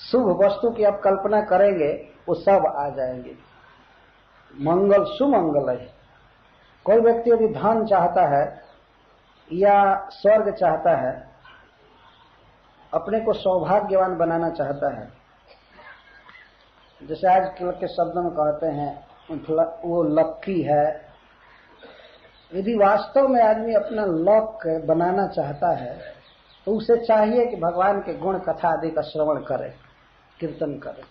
शुभ वस्तु की आप कल्पना करेंगे वो सब आ जाएंगे। मंगल सुमंगलय। कोई व्यक्ति यदि धन चाहता है या स्वर्ग चाहता है, अपने को सौभाग्यवान बनाना चाहता है, जैसे आज के शब्दों में कहते हैं वो लक्की है। यदि वास्तव में आदमी अपना लक बनाना चाहता है तो उसे चाहिए कि भगवान के गुण कथा आदि का श्रवण करे, कीर्तन करे।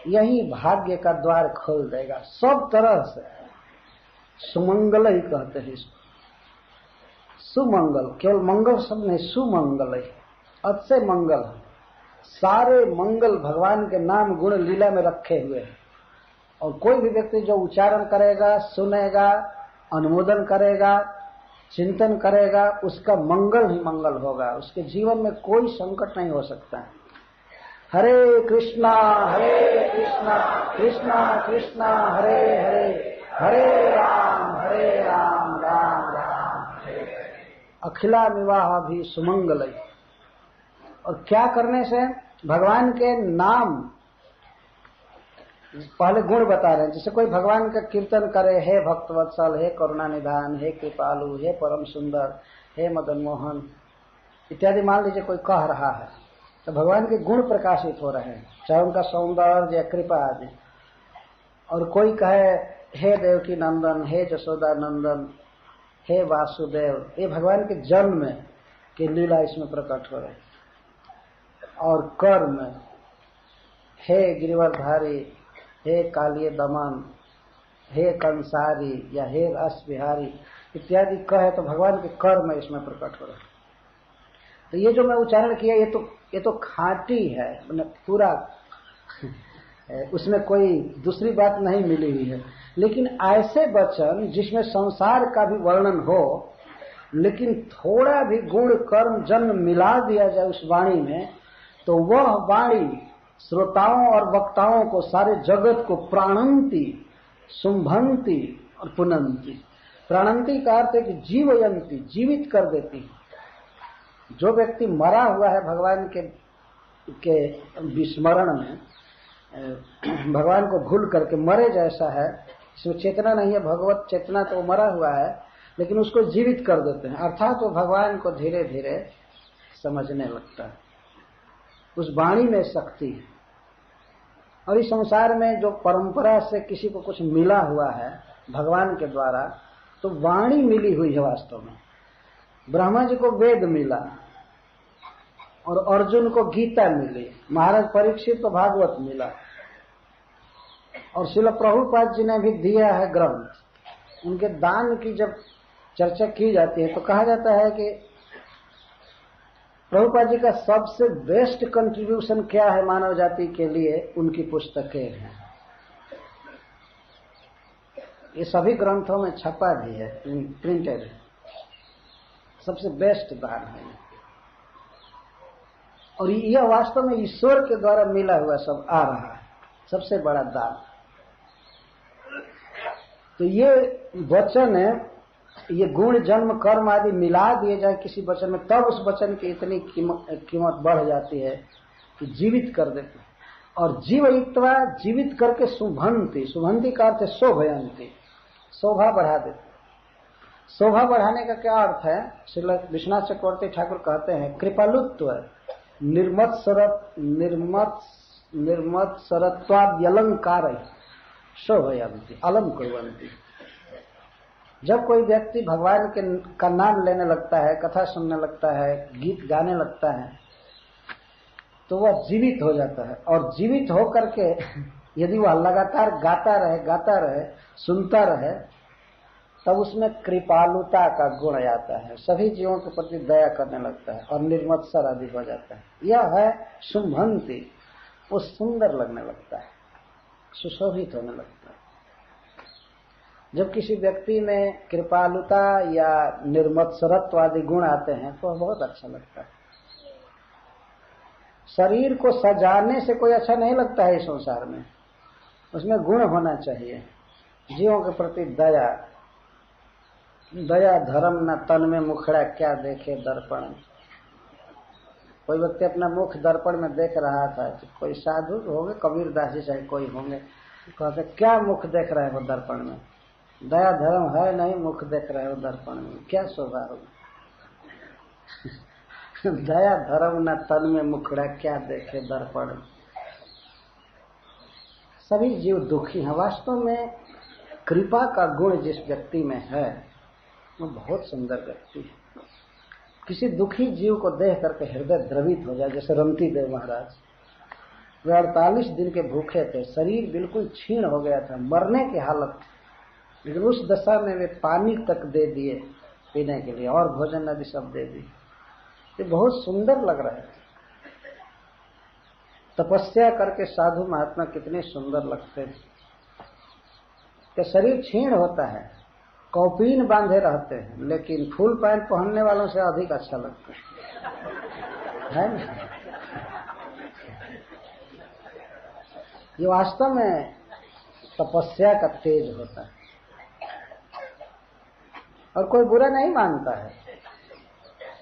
यही भाग्य का द्वार खोल देगा सब तरह से। सुमंगल ही कहते हैं इसको। सुमंगल, केवल मंगल शब्द नहीं, सुमंगल ही, अच्छे मंगल। सारे मंगल भगवान के नाम गुण लीला में रखे हुए हैं। और कोई भी व्यक्ति जो उच्चारण करेगा, सुनेगा, अनुमोदन करेगा, चिंतन करेगा, उसका मंगल ही मंगल होगा, उसके जीवन में कोई संकट नहीं हो सकता। हरे कृष्णा कृष्णा कृष्णा हरे हरे, हरे राम राम राम हरे हरे। अखिला विवाह भी सुमंगल। और क्या करने से? भगवान के नाम, पहले गुण बता रहे हैं। जैसे कोई भगवान का कीर्तन करे, हे भक्तवत्सल, हे करुणा निधान, हे कृपालु, हे परम सुंदर, हे मदन मोहन इत्यादि मान लीजिए कोई कह रहा है, तो भगवान के गुण प्रकाशित हो रहे हैं, चाहे उनका सौंदर्य या कृपा आदि। और कोई कहे हे देवकी नंदन, हे जशोदा नंदन, हे वासुदेव, ये भगवान के जन्म की लीला इसमें प्रकट हो रही। और कर्म, हे गिरिवरधारी, हे कालिये दमन, हे कंसारी या हे रस बिहारी इत्यादि कहे तो भगवान के कर्म इसमें प्रकट हो रहे। तो ये जो मैं उच्चारण किया ये तो खांटी है, मतलब पूरा उसमें कोई दूसरी बात नहीं मिली हुई है। लेकिन ऐसे वचन जिसमें संसार का भी वर्णन हो, लेकिन थोड़ा भी गुण कर्म जन्म मिला दिया जाए उस वाणी में, तो वह वाणी श्रोताओं और वक्ताओं को, सारे जगत को प्राणंती, शुंभंती और पुनंती। प्राणंती का अर्थ है कि जीवयंती, जीवित कर देती। जो व्यक्ति मरा हुआ है भगवान के विस्मरण में, भगवान को भूल करके मरे जैसा है, इसमें चेतना नहीं है, भगवत चेतना तो मरा हुआ है, लेकिन उसको जीवित कर देते हैं। अर्थात वो भगवान को धीरे धीरे समझने लगता है। उस वाणी में शक्ति है। और इस संसार में जो परंपरा से किसी को कुछ मिला हुआ है भगवान के द्वारा, तो वाणी मिली हुई है वास्तव में। ब्रह्मा जी को वेद मिला और अर्जुन को गीता मिली, महाराज परीक्षित को भागवत मिला, और श्रील प्रभुपाद जी ने भी दिया है ग्रंथ। उनके दान की जब चर्चा की जाती है तो कहा जाता है कि प्रभुपाद जी का सबसे बेस्ट कंट्रीब्यूशन क्या है मानव जाति के लिए, उनकी पुस्तकें हैं। ये सभी ग्रंथों में छपा भी है, प्रिंटेड है। सबसे बेस्ट दान है। और यह वास्तव में ईश्वर के द्वारा मिला हुआ सब आ रहा है, सबसे बड़ा दान। तो ये वचन है, ये गुण जन्म कर्म आदि मिला दिए जाए किसी वचन में, तब उस वचन की इतनी कीमत बढ़ जाती है कि जीवित कर देते। और जीवयित्वा, जीवित करके शुभंती, शुभंती का अर्थ है शोभयंती, शोभा बढ़ा देते। शोभा बढ़ाने का क्या अर्थ है? श्री विश्वनाथ चक्रवर्ती ठाकुर कहते हैं, कृपालुत्व निर्मत्सरत्वाद्यलंकार शोभयंती अलम कुर्वन्ति। जब कोई व्यक्ति भगवान का नाम लेने लगता है, कथा सुनने लगता है, गीत गाने लगता है, तो वह जीवित हो जाता है। और जीवित होकर के यदि वह लगातार गाता रहे, सुनता रहे, तब उसमें कृपालुता का गुण आता है, सभी जीवों के प्रति दया करने लगता है और निर्मत्सर आदि हो जाता है। यह है शुंभंती, वो सुंदर लगने लगता है, सुशोभित होने लगता है। जब किसी व्यक्ति में कृपालुता या निर्मत्सरत्व आदि गुण आते हैं तो बहुत अच्छा लगता है। शरीर को सजाने से कोई अच्छा नहीं लगता है इस संसार में, उसमें गुण होना चाहिए। जीवों के प्रति दया, दया धर्म न तन में मुखड़ा क्या देखे दर्पण। कोई व्यक्ति अपना मुख दर्पण में देख रहा था, कोई साधु होंगे, कबीरदास जी चाहे कोई होंगे, कहते क्या मुख देख रहे हो दर्पण में, दया धर्म है नहीं, मुख देख रहे हो दर्पण में, क्या शोभा होगी। दया धर्म न तन में मुखड़ा क्या देखे दर्पण। सभी जीव दुखी हैं। वास्तव में कृपा का गुण जिस व्यक्ति में है वो बहुत सुंदर व्यक्ति है। किसी दुखी जीव को देख करके हृदय द्रवित हो जाए, जैसे रमती देव महाराज, वे 48 दिन के भूखे थे, शरीर बिल्कुल क्षीण हो गया था, मरने की हालत, लेकिन उस दशा में वे पानी तक दे दिए पीने के लिए और भोजन आदि सब दे दिए। ये बहुत सुंदर लग रहा है। तपस्या करके साधु महात्मा कितने सुंदर लगते हैं। कि शरीर क्षीण होता है, कौपीन बांधे रहते हैं, लेकिन फुल पैंट पहनने वालों से अधिक अच्छा लगता है ना। ये वास्तव में तपस्या का तेज होता है, और कोई बुरा नहीं मानता है।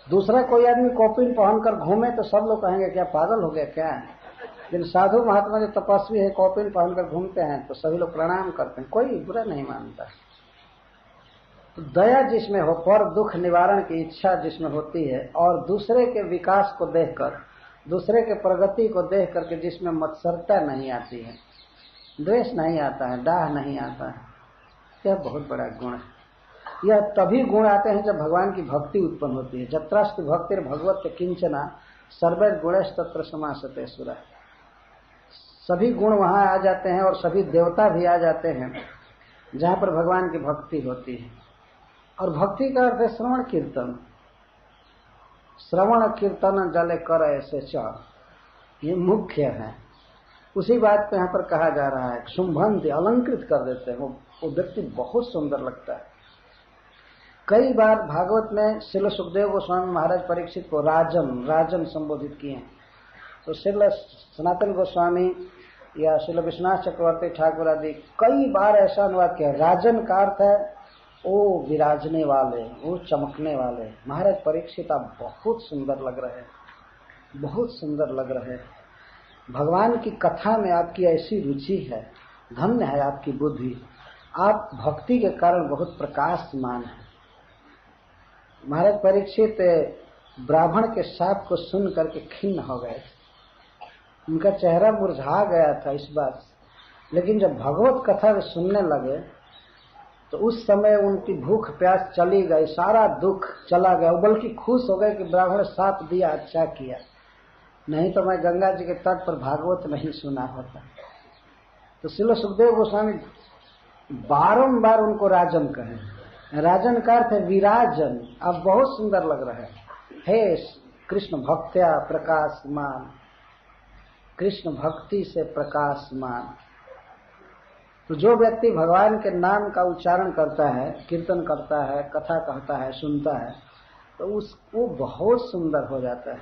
दूसरा कोई आदमी कौपीन पहनकर घूमे तो सब लोग कहेंगे क्या पागल हो गया क्या है, लेकिन साधु महात्मा जो तपस्वी है कौपीन पहनकर घूमते हैं तो सभी लोग प्रणाम करते हैं, कोई बुरा नहीं मानता। तो दया जिसमें हो, पर दुख निवारण की इच्छा जिसमें होती है, और दूसरे के विकास को देखकर, दूसरे के प्रगति को देख करके जिसमें मत्सरता नहीं आती है, द्वेष नहीं आता है, डाह नहीं आता है, यह बहुत बड़ा गुण है। यह तभी गुण आते हैं जब भगवान की भक्ति उत्पन्न होती है। जत्रास्तु भक्तिर भगवत किंचना सर्वैर गुणेश तत्र समासते सुरा। सभी गुण वहां आ जाते हैं और सभी देवता भी आ जाते हैं जहां पर भगवान की भक्ति होती है। और भक्ति का अर्थ है श्रवण कीर्तन। श्रवण कीर्तन जले कर ऐसे च, ये मुख्य है। उसी बात को यहाँ पर कहा जा रहा है। शुंभंति, अलंकृत कर देते हैं, वो व्यक्ति बहुत सुंदर लगता है। कई बार भागवत में श्रील सुखदेव गोस्वामी महाराज परीक्षित को राजन संबोधित किए हैं। तो श्रील सनातन गोस्वामी या श्रील विश्वनाथ चक्रवर्ती ठाकुर आदि कई बार ऐसा अनुवाद किया। राजन का अर्थ है वो विराजने वाले, वो चमकने वाले। महाराज परीक्षित आप बहुत सुंदर लग रहे हैं, बहुत सुंदर लग रहे हैं। भगवान की कथा में आपकी ऐसी रुचि है, धन्य है आपकी बुद्धि, आप भक्ति के कारण बहुत प्रकाशमान है। महाराज परीक्षित ब्राह्मण के शाप को सुन करके खिन्न हो गए, उनका चेहरा मुरझा गया था इस बात। लेकिन जब भगवत कथा में सुनने लगे तो उस समय उनकी भूख प्यास चली गई, सारा दुख चला गया। बल्कि खुश हो गए कि ब्राह्मण शाप दिया, अच्छा किया, नहीं तो मैं गंगा जी के तट पर भागवत नहीं सुना होता। तो श्रील सुखदेव गोस्वामी बारंबार उनको राजन कहे। राजन का अर्थ है विराजन, आप बहुत सुंदर लग रहे हैं। हे कृष्ण भक्त्या प्रकाशमान, कृष्ण भक्ति से प्रकाशमान। तो जो व्यक्ति भगवान के नाम का उच्चारण करता है, कीर्तन करता है, कथा कहता है, सुनता है, तो वो बहुत सुंदर हो जाता है।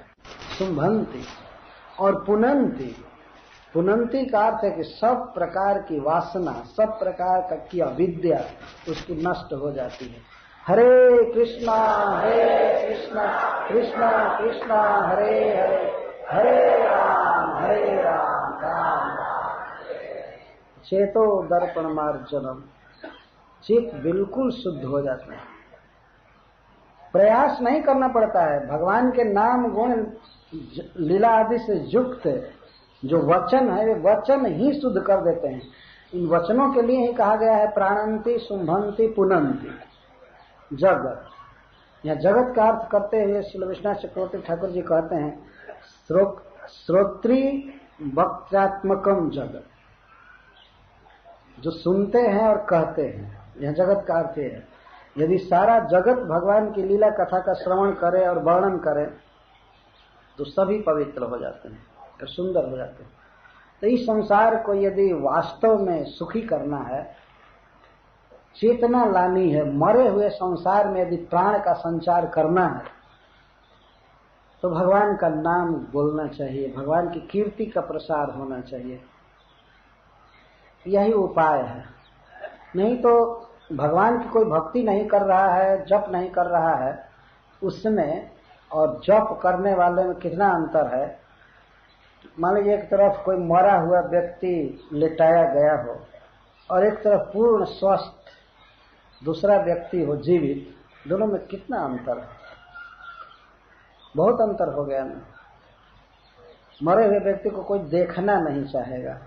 शुंभंति और पुनंति। पुनंति का अर्थ है कि सब प्रकार की वासना, सब प्रकार की अविद्या उसकी नष्ट हो जाती है। हरे कृष्णा कृष्णा कृष्णा हरे हरे, हरे राम राम चेतो दर्पण मार्जनम। चित्त बिल्कुल शुद्ध हो जाता है, प्रयास नहीं करना पड़ता है। भगवान के नाम गुण लीला आदि से युक्त जो वचन है, वे वचन ही शुद्ध कर देते हैं। इन वचनों के लिए ही कहा गया है प्राणंति शुंभंति पुनंति जगत। यहाँ जगत का अर्थ करते हुए श्री विश्वनाथ चक्रवर्ती ठाकुर जी कहते हैं श्रोत्री वक्त्रात्मकम जगत, जो सुनते हैं और कहते हैं। यह जगत का अर्थ है यदि सारा जगत भगवान की लीला कथा का श्रवण करे और वर्णन करे तो सभी पवित्र हो जाते हैं, सुंदर हो जाते हैं। तो इस संसार को यदि वास्तव में सुखी करना है, चेतना लानी है, मरे हुए संसार में यदि प्राण का संचार करना है, तो भगवान का नाम बोलना चाहिए, भगवान की कीर्ति का प्रसार होना चाहिए। यही उपाय है। नहीं तो भगवान की कोई भक्ति नहीं कर रहा है, जप नहीं कर रहा है, उसमें और जप करने वाले में कितना अंतर है। मान लीजिए एक तरफ कोई मरा हुआ व्यक्ति लेटाया गया हो और एक तरफ पूर्ण स्वस्थ दूसरा व्यक्ति हो जीवित, दोनों में कितना अंतर है, बहुत अंतर हो गया ना। मरे हुए व्यक्ति को कोई देखना नहीं चाहेगा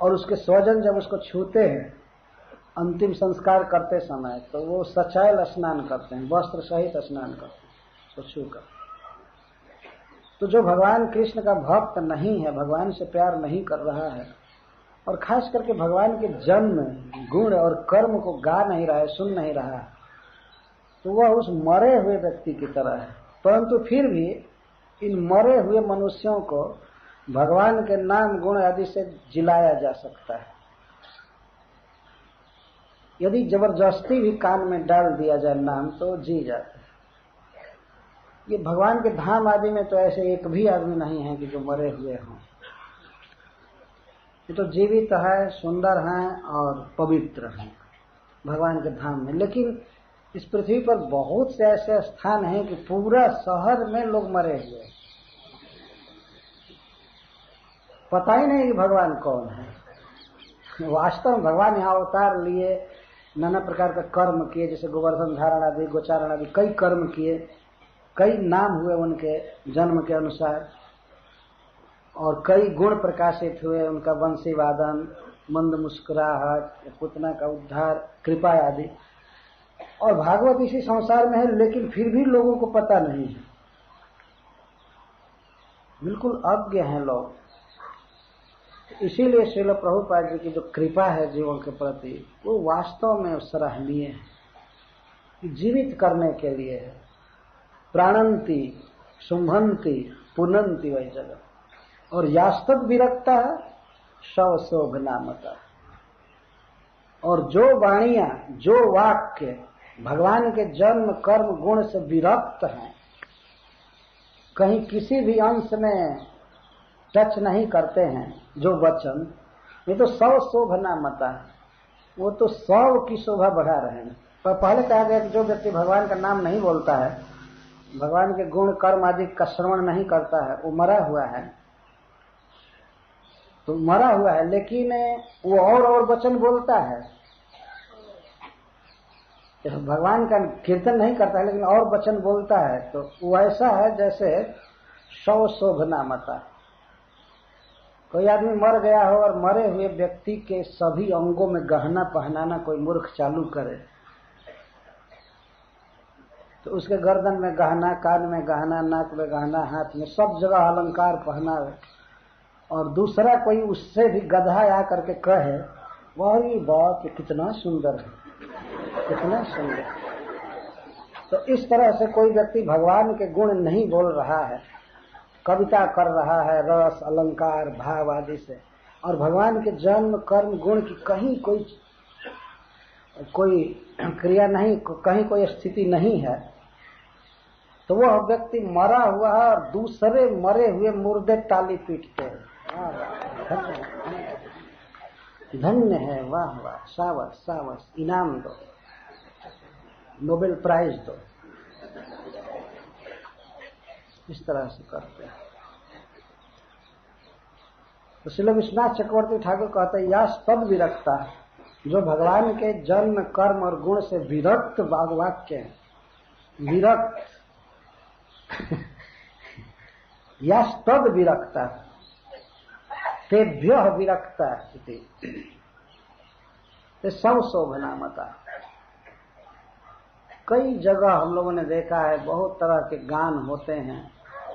और उसके स्वजन जब उसको छूते हैं अंतिम संस्कार करते समय, तो वो सचैल स्नान करते हैं, वस्त्र सहित स्नान करते हैं तो छूकर। तो जो भगवान कृष्ण का भक्त नहीं है, भगवान से प्यार नहीं कर रहा है और खास करके भगवान के जन्म गुण और कर्म को गा नहीं रहा है, सुन नहीं रहा है, तो वह उस मरे हुए व्यक्ति की तरह है। परंतु फिर भी इन मरे हुए मनुष्यों को भगवान के नाम गुण आदि से जिलाया जा सकता है। यदि जबरदस्ती भी कान में डाल दिया जाए नाम तो जी जाते हैं। ये भगवान के धाम आदि में तो ऐसे एक भी आदमी नहीं है कि जो मरे हुए हों। ये तो जीवित है, सुंदर हैं और पवित्र हैं भगवान के धाम में। लेकिन इस पृथ्वी पर बहुत से ऐसे स्थान हैं कि पूरा शहर में लोग मरे हुए, पता ही नहीं कि भगवान कौन है। वास्तव में भगवान यहाँ अवतार लिए, नाना प्रकार का कर्म किए, जैसे गोवर्धन धारण आदि, गोचारण आदि कई कर्म किए, कई नाम हुए उनके जन्म के अनुसार, और कई गुण प्रकाशित हुए, उनका वंशी वादन, मंद मुस्कुराहट, पुतना का उद्धार, कृपा आदि। और भागवत इसी संसार में है, लेकिन फिर भी लोगों को पता नहीं है, बिल्कुल अज्ञ हैं लोग। इसीलिए श्रील प्रभुपाद जी की जो कृपा है जीवों के प्रति, वो वास्तव में सराहनीय है। जीवित करने के लिए है। प्राणंती शुंभंती पुनंती वही जगत। और यास्तक विरक्ता है शव शोभ नामता। और जो वाणियां, जो वाक्य भगवान के जन्म कर्म गुण से विरक्त हैं, कहीं किसी भी अंश में टच नहीं करते हैं, जो वचन, ये तो सौ शोभना मता, वो तो 100 की शोभा बढ़ा रहे हैं। पर पहले कहा गया कि जो व्यक्ति भगवान का नाम नहीं बोलता है, भगवान के गुण कर्म आदि का श्रवण नहीं करता है, वो मरा हुआ है। तो मरा हुआ है, लेकिन वो और वचन बोलता है, भगवान का कीर्तन नहीं करता है लेकिन और वचन बोलता है, तो वो ऐसा है जैसे 100 शोभना मता। कोई आदमी मर गया हो और मरे हुए व्यक्ति के सभी अंगों में गहना पहनाना कोई मूर्ख चालू करे, तो उसके गर्दन में गहना, कान में गहना, नाक में गहना, हाथ में, सब जगह अलंकार पहनावे, और दूसरा कोई उससे भी गधा आ करके कहे वही बात कितना सुंदर है, कितना सुंदर। तो इस तरह से कोई व्यक्ति भगवान के गुण नहीं बोल रहा है, कविता कर रहा है रस अलंकार भाव आदि से, और भगवान के जन्म कर्म गुण की कहीं कोई क्रिया नहीं, कहीं कोई स्थिति नहीं है, तो वह व्यक्ति मरा हुआ है और दूसरे मरे हुए मुर्दे ताली पीटते हैं। धन्य है, वाह वाह, शाबाश शाबाश, इनाम दो, नोबेल प्राइज दो, इस तरह से करते हैं। तो श्रील विश्वनाथ चक्रवर्ती ठाकुर कहते हैं, यह तद विरक्ता, जो भगवान के जन्म कर्म और गुण से विरक्त वाक्य है, विरक्त यह तद विरक्ता, तेभ्य विरक्ता, सब शोभना मता। कई जगह हम लोगों ने देखा है, बहुत तरह के गान होते हैं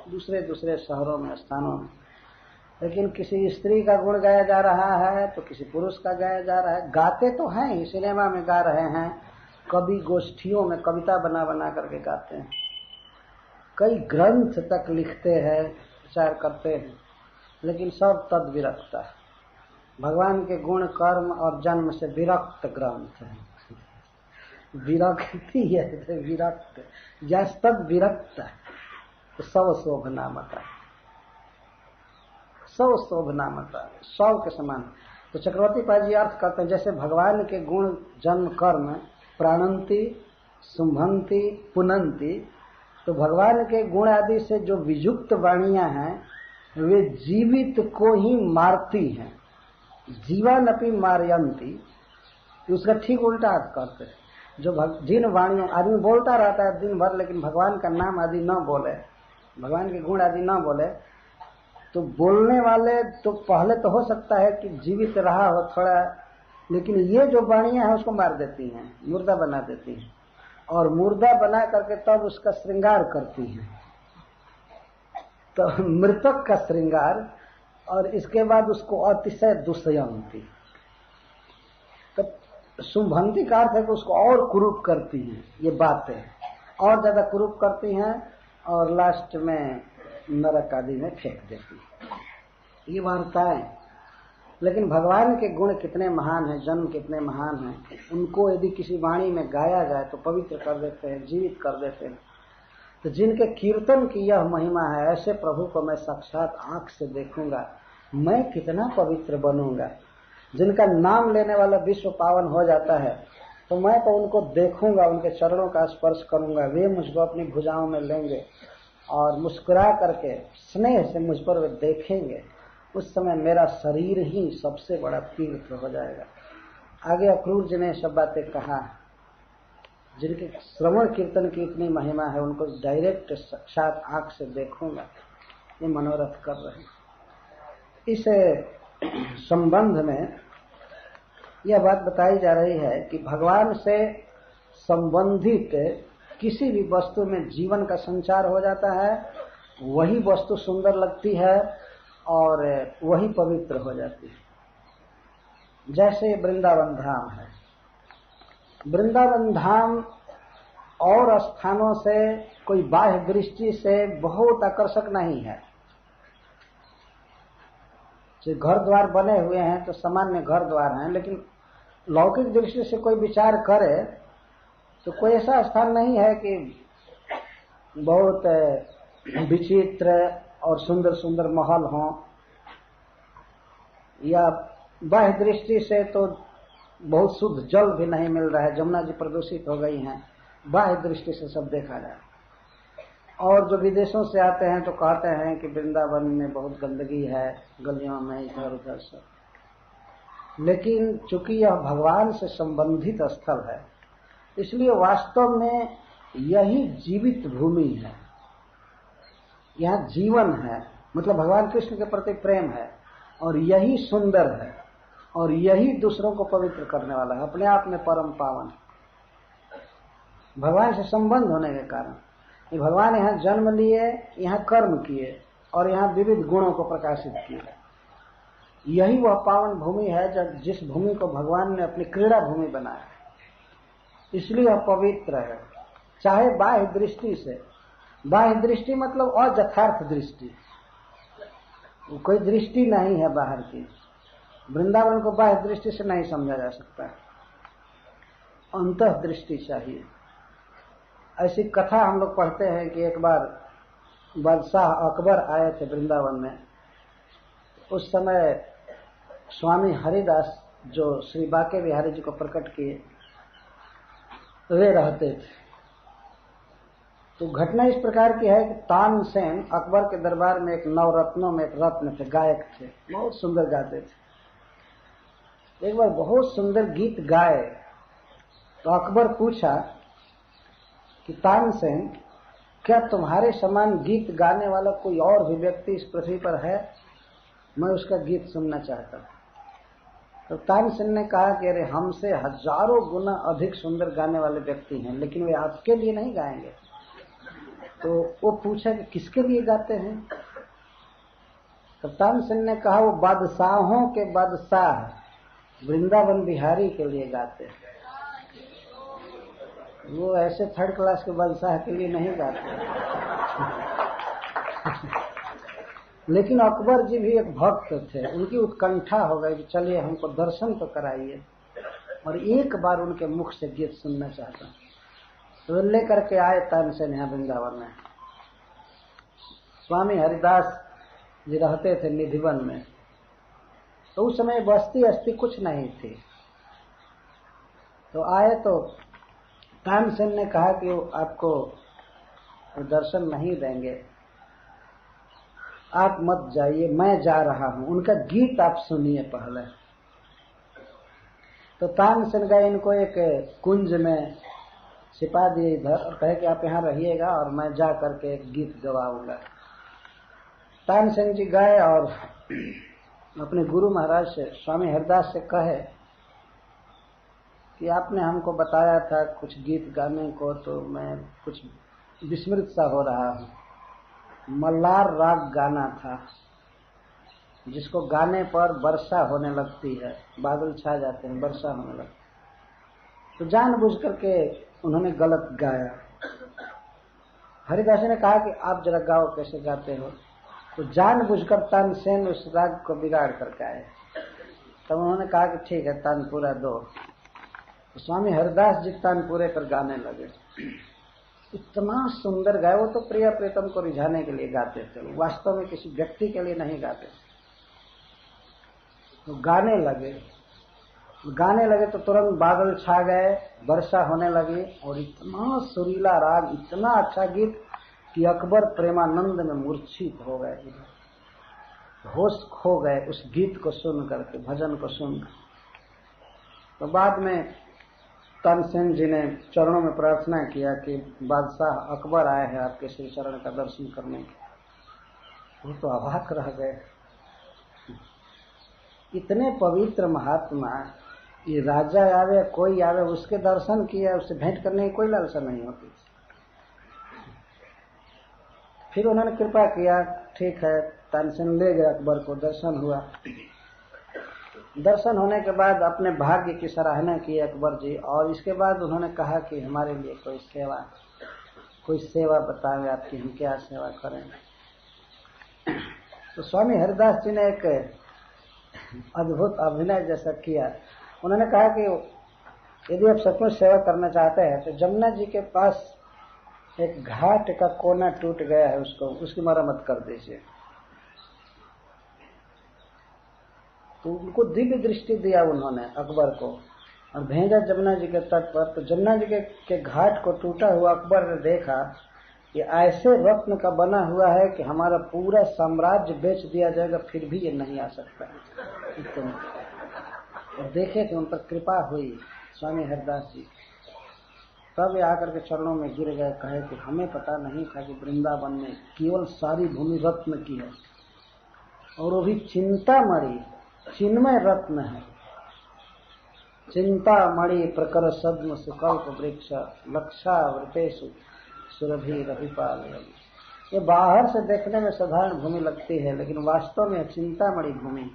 दूसरे दूसरे शहरों में, स्थानों में, लेकिन किसी स्त्री का गुण गाया जा रहा है तो किसी पुरुष का गाया जा रहा है। गाते तो हैं ही, सिनेमा में गा रहे हैं, कवि गोष्ठियों में कविता बना बना करके गाते हैं, कई ग्रंथ तक लिखते हैं, प्रचार करते हैं, लेकिन सब तद विरक्त है। भगवान के गुण कर्म और जन्म से विरक्त ग्रंथ है, विरक्ति है, विरक्त, जस तद विरक्त, तो सब शोभना मता, सब शोभना मता, सौ के समान। तो चक्रवर्ती पाद जी अर्थ करते हैं, जैसे भगवान के गुण जन्म कर्म प्राणंती शुंभंती पुनंती, तो भगवान के गुण आदि से जो वियुक्त वाणियां हैं वे जीवित को ही मारती हैं, जीवानपि मारयंती, उसका ठीक उल्टा अर्थ करते हैं। जो जिन वाणियों, आदमी बोलता रहता है दिन भर लेकिन भगवान का नाम आदि न बोले, भगवान के गुण आदि न बोले, तो बोलने वाले तो पहले तो हो सकता है कि जीवित रहा हो थोड़ा, लेकिन ये जो वाणियां हैं उसको मार देती हैं, मुर्दा बना देती हैं, और मुर्दा बना करके तब उसका श्रृंगार करती हैं। तो मृतक का श्रृंगार, और इसके बाद उसको अतिशय दुष्यंती, तो शुंभंती का अर्थ है कि उसको और कुरूप करती हैं, ये बातें और ज्यादा कुरूप करती हैं, और लास्ट में नरक आदि में फेंक देती है, ये वार्ताएं। लेकिन भगवान के गुण कितने महान हैं, जन्म कितने महान हैं, उनको यदि किसी वाणी में गाया जाए तो पवित्र कर देते हैं, जीवित कर देते हैं। तो जिनके कीर्तन की यह महिमा है, ऐसे प्रभु को मैं साक्षात आंख से देखूंगा, मैं कितना पवित्र बनूंगा। जिनका नाम लेने वाला विश्व पावन हो जाता है, तो मैं तो उनको देखूंगा, उनके चरणों का स्पर्श करूंगा, वे मुझको अपनी भुजाओं में लेंगे और मुस्कुरा करके स्नेह से मुझ पर वे देखेंगे। उस समय मेरा शरीर ही सबसे बड़ा तीर्थ हो जाएगा। आगे अक्रूर जी ने सब बातें कहा। जिनके श्रवण कीर्तन की इतनी महिमा है, उनको डायरेक्ट साक्षात आंख से देखूंगा, ये मनोरथ कर रहे हैं। इस संबंध में यह बात बताई जा रही है कि भगवान से संबंधित किसी भी वस्तु में जीवन का संचार हो जाता है, वही वस्तु सुंदर लगती है और वही पवित्र हो जाती है। जैसे वृंदावन धाम है, वृंदावन धाम और स्थानों से कोई बाह्य दृष्टि से बहुत आकर्षक नहीं है। जो घर द्वार बने हुए हैं तो सामान्य घर द्वार हैं, लेकिन लौकिक दृष्टि से कोई विचार करे तो कोई ऐसा स्थान नहीं है कि बहुत विचित्र और सुंदर सुंदर महल हों, या बाह्य दृष्टि से तो बहुत शुद्ध जल भी नहीं मिल रहा है, जमुना जी प्रदूषित हो गई हैं, बाह्य दृष्टि से सब देखा जाए। और जो विदेशों से आते हैं तो कहते हैं कि वृंदावन में बहुत गंदगी है, गलियों में इधर उधर सब। लेकिन चूंकि यह भगवान से संबंधित स्थल है, इसलिए वास्तव में यही जीवित भूमि है, यहाँ जीवन है, मतलब भगवान कृष्ण के प्रति प्रेम है, और यही सुंदर है, और यही दूसरों को पवित्र करने वाला है, अपने आप में परम पावन है। भगवान से संबंध होने के कारण कि भगवान यहाँ जन्म लिए, यहाँ कर्म किए और यहाँ विविध गुणों को प्रकाशित किए। यही वह पावन भूमि है जब जिस भूमि को भगवान ने अपनी क्रीड़ा भूमि बनाया, इसलिए वह पवित्र है। चाहे बाह्य दृष्टि से, बाह्य दृष्टि मतलब अयथार्थ दृष्टि, कोई दृष्टि नहीं है बाहर की। वृंदावन को बाह्य दृष्टि से नहीं समझा जा सकता, अंतः दृष्टि चाहिए। ऐसी कथा हम लोग पढ़ते हैं कि एक बार बादशाह अकबर आए थे वृंदावन में। उस समय स्वामी हरिदास जो श्री बांके बिहारी जी को प्रकट किए, वे रहते थे। तो घटना इस प्रकार की है कि तानसेन अकबर के दरबार में एक नवरत्नों में एक रत्न थे, गायक थे, बहुत सुंदर गाते थे। एक बार बहुत सुंदर गीत गाए तो अकबर पूछा कि तानसेन, क्या तुम्हारे समान गीत गाने वाला कोई और भी व्यक्ति इस पृथ्वी पर है? मैं उसका गीत सुनना चाहता हूं। तो तानसेन ने कहा कि अरे हमसे हजारों गुना अधिक सुंदर गाने वाले व्यक्ति हैं, लेकिन वे आपके लिए नहीं गाएंगे। तो वो पूछा कि किसके लिए गाते हैं? तो तानसेन ने कहा वो बादशाहों के बादशाह वृंदावन बिहारी के लिए गाते हैं, वो ऐसे थर्ड क्लास के बादशाह के लिए नहीं गाते। लेकिन अकबर जी भी एक भक्त थे, उनकी उत्कंठा हो गई कि चलिए हमको दर्शन तो कराइए, और एक बार उनके मुख से गीत सुनना चाहता। तो लेकर के आए तानसेन यहाँ वृंदावन में। स्वामी हरिदास जी रहते थे निधिवन में। तो उस समय बस्ती अस्ती कुछ नहीं थी। तो आए तो तानसेन ने कहा कि आपको दर्शन नहीं देंगे, आप मत जाइए, मैं जा रहा हूं, उनका गीत आप सुनिए पहले। तो तानसेन गए, इनको एक कुंज में छिपा दिए इधर और कहे कि आप यहाँ रहिएगा और मैं जा करके एक गीत गवाऊंगा। तानसेन जी गए और अपने गुरु महाराज से, स्वामी हरिदास से कहे कि आपने हमको बताया था कुछ गीत गाने को, तो मैं कुछ विस्मृत सा हो रहा हूँ। मल्लार राग गाना था, जिसको गाने पर वर्षा होने लगती है, बादल छा जाते हैं, वर्षा होने लगती। तो जानबूझ करके उन्होंने गलत गाया। हरिदास ने कहा कि आप जरा गाओ, कैसे गाते हो? तो जानबूझकर तानसेन उस राग को बिगाड़ करके आए। तब उन्होंने कहा कि ठीक है तानपुरा दो। तो स्वामी हरिदास जी तानपुरे पर गाने लगे। इतना सुंदर गाए। वो तो प्रिया प्रीतम को रिझाने के लिए गाते थे, वास्तव में किसी व्यक्ति के लिए नहीं गाते। तो गाने लगे तो तुरंत बादल छा गए, वर्षा होने लगी और इतना सुरीला राग, इतना अच्छा गीत कि अकबर प्रेमानंद में मूर्छित हो गए, होश खो गए उस गीत को सुन करके, भजन को सुनकर। तो बाद में तानसेन जी ने चरणों में प्रार्थना किया कि बादशाह अकबर आए हैं आपके श्री चरण का दर्शन करने के। वो तो अवाक रह गए। इतने पवित्र महात्मा, ये राजा आवे कोई आवे उसके दर्शन किया, उससे भेंट करने की कोई लालसा नहीं होती। फिर उन्होंने कृपा किया, ठीक है तानसेन ले गए अकबर को, दर्शन हुआ। दर्शन होने के बाद अपने भाग्य की सराहना की अकबर जी, और इसके बाद उन्होंने कहा कि हमारे लिए कोई सेवा बताएं आपकी, हम क्या सेवा करें। तो स्वामी हरिदास जी ने एक अद्भुत अभिनय जैसा किया। उन्होंने कहा कि यदि आप सचमुच सेवा करना चाहते हैं तो जमुना जी के पास एक घाट का कोना टूट गया है, उसकी मरम्मत कर दीजिए। तो उनको दिव्य दृष्टि दिया उन्होंने अकबर को और भेजा जमुना जी के तट पर। तो जमुना जी के घाट को टूटा हुआ अकबर ने देखा कि ऐसे रत्न का बना हुआ है कि हमारा पूरा साम्राज्य बेच दिया जाएगा, फिर भी ये नहीं आ सकता। और देखे कि उन पर कृपा हुई स्वामी हरिदास जी। तब ये आकर के चरणों में गिर गए, कहे कि हमें पता नहीं था कि वृंदावन में केवल सारी भूमि रत्न की है, और वो भी चिंतामणि चिन्मय रत्न है। चिंतामणि प्रकर सद्म सुकल्प वृक्ष लक्षावृतेषु सुरभि रविपाल। ये बाहर से देखने में साधारण भूमि लगती है, लेकिन वास्तव में चिंतामणि भूमि,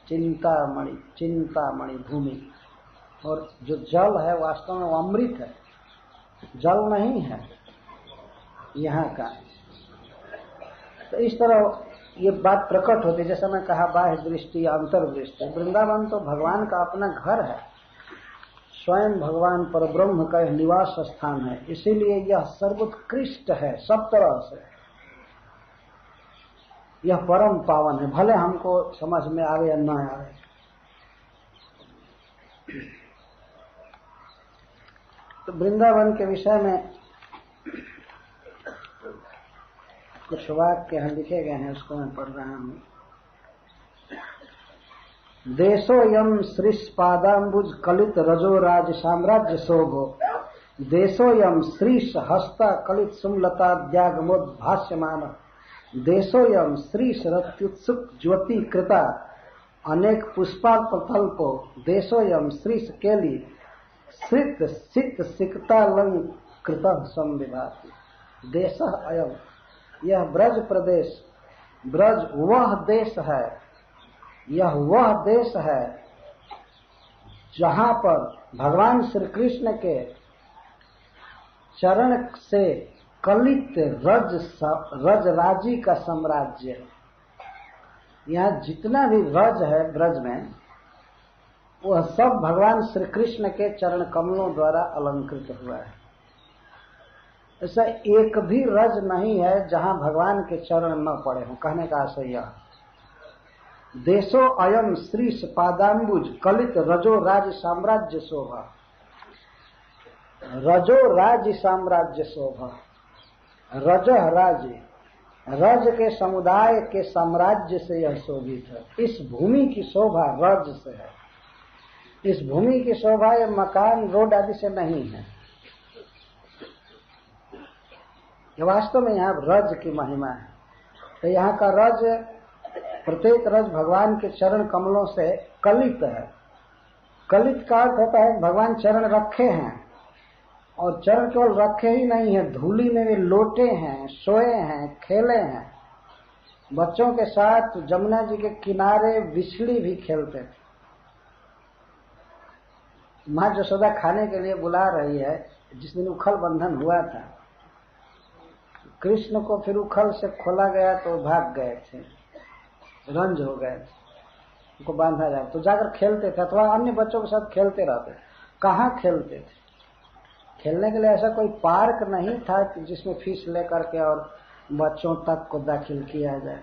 चिंतामणि भूमि। और जो जल है वास्तव में वो अमृत है, जल नहीं है यहाँ का। तो इस तरह ये बात प्रकट होती, जैसा मैं कहा बाह्य दृष्टि अंतर्दृष्टि। वृंदावन तो भगवान का अपना घर है, स्वयं भगवान परब्रह्म का निवास स्थान है, इसीलिए यह सर्वोत्कृष्ट है सब तरह से। यह परम पावन है, भले हमको समझ में आवे या न आवे। तो वृंदावन के विषय में कुछ वाक्य यहाँ लिखे गए हैं, उसको मैं पढ़ रहा हूँ। देशोयम श्रीष्पादाम्बुज कलित रजोराज साम्राज्य शोभो, देशोयम श्रीष हस्ता कलित सुमलता द्यागमोद भाष्यमान, देशोयम श्रीष रत्युत्सुक ज्योति कृता अनेक पुष्पाल्पतल्पो, देशोयम श्रीष केली श्रित सिक्त सिक्तालंग कृत संविभाति। देश अयम, यह ब्रज प्रदेश, ब्रज वह देश है, यह वह देश है जहां पर भगवान श्री कृष्ण के चरण से कलित रजराजी का साम्राज्य है। यहाँ जितना भी रज है ब्रज में, वह सब भगवान श्री कृष्ण के चरण कमलों द्वारा अलंकृत हुआ है। ऐसा एक भी रज नहीं है जहां भगवान के चरण न पड़े हों। कहने का आशय यह, देशो अयम श्रीष पादाम्बुज कलित रजो राज साम्राज्य शोभा, रजो राज साम्राज्य शोभा। रज राज्य, रज के समुदाय के साम्राज्य से यह शोभित है। इस भूमि की शोभा रज से है। इस भूमि की शोभा ये मकान रोड आदि से नहीं है। ये वास्तव में यहाँ रज की महिमा है। तो यहाँ का रज, प्रत्येक रज भगवान के चरण कमलों से कलित है। कलित का अर्थ होता है भगवान चरण रखे हैं, और चरण केवल रखे ही नहीं है, धूली में वे लोटे हैं, सोए हैं, खेले हैं। बच्चों के साथ जमुना जी के किनारे बिछड़ी भी खेलते थे। माँ यशोदा खाने के लिए बुला रही है। जिस दिन उखल बंधन हुआ था, कृष्ण को फिर उखल से खोला गया तो भाग गए थे, रंज हो गए थे। उनको बांधा जाए तो जाकर खेलते थे अथवा अन्य बच्चों के साथ खेलते रहते। कहाँ खेलते थे? खेलने के लिए ऐसा कोई पार्क नहीं था कि जिसमें फीस लेकर के और बच्चों तक को दाखिल किया जाए।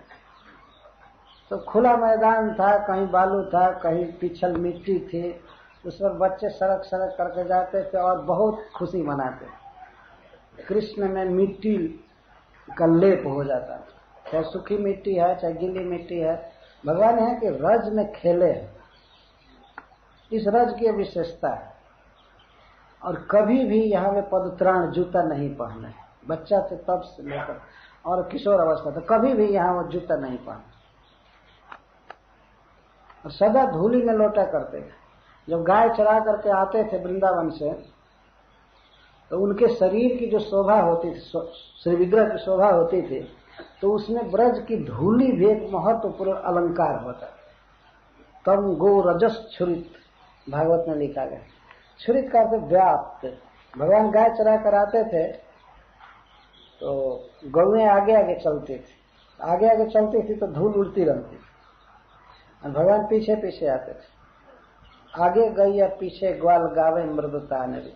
तो खुला मैदान था, कहीं बालू था, कहीं पिछल मिट्टी थी, उस पर बच्चे सड़क सड़क करके जाते थे और बहुत खुशी मनाते। कृष्ण में मिट्टी का लेप हो जाता, चाहे सूखी मिट्टी है चाहे गीली मिट्टी है, भगवान है कि रज में खेले। इस रज की विशेषता है। और कभी भी यहाँ में पदत्राण जूता नहीं पहने, बच्चा थे तब से लेकर और किशोर अवस्था तक कभी भी यहाँ वो जूता नहीं पहने और सदा धूली में लौटा करते थे। जब गाय चरा करके आते थे वृंदावन से तो उनके शरीर की जो शोभा होती थी, श्री विग्रह की शोभा होती थी, तो उसमें ब्रज की धूली भी एक महत्वपूर्ण अलंकार होता। तम गो रजस छुरित भागवत में लिखा गया। छुरित का अर्थ व्याप्त। भगवान गाय चरा कर आते थे तो गौएं आगे आगे चलती थी, आगे आगे चलती थी तो धूल उड़ती रहती थी और भगवान पीछे पीछे आते थे। आगे गई या पीछे ग्वाल गावे मृदुता ने भी,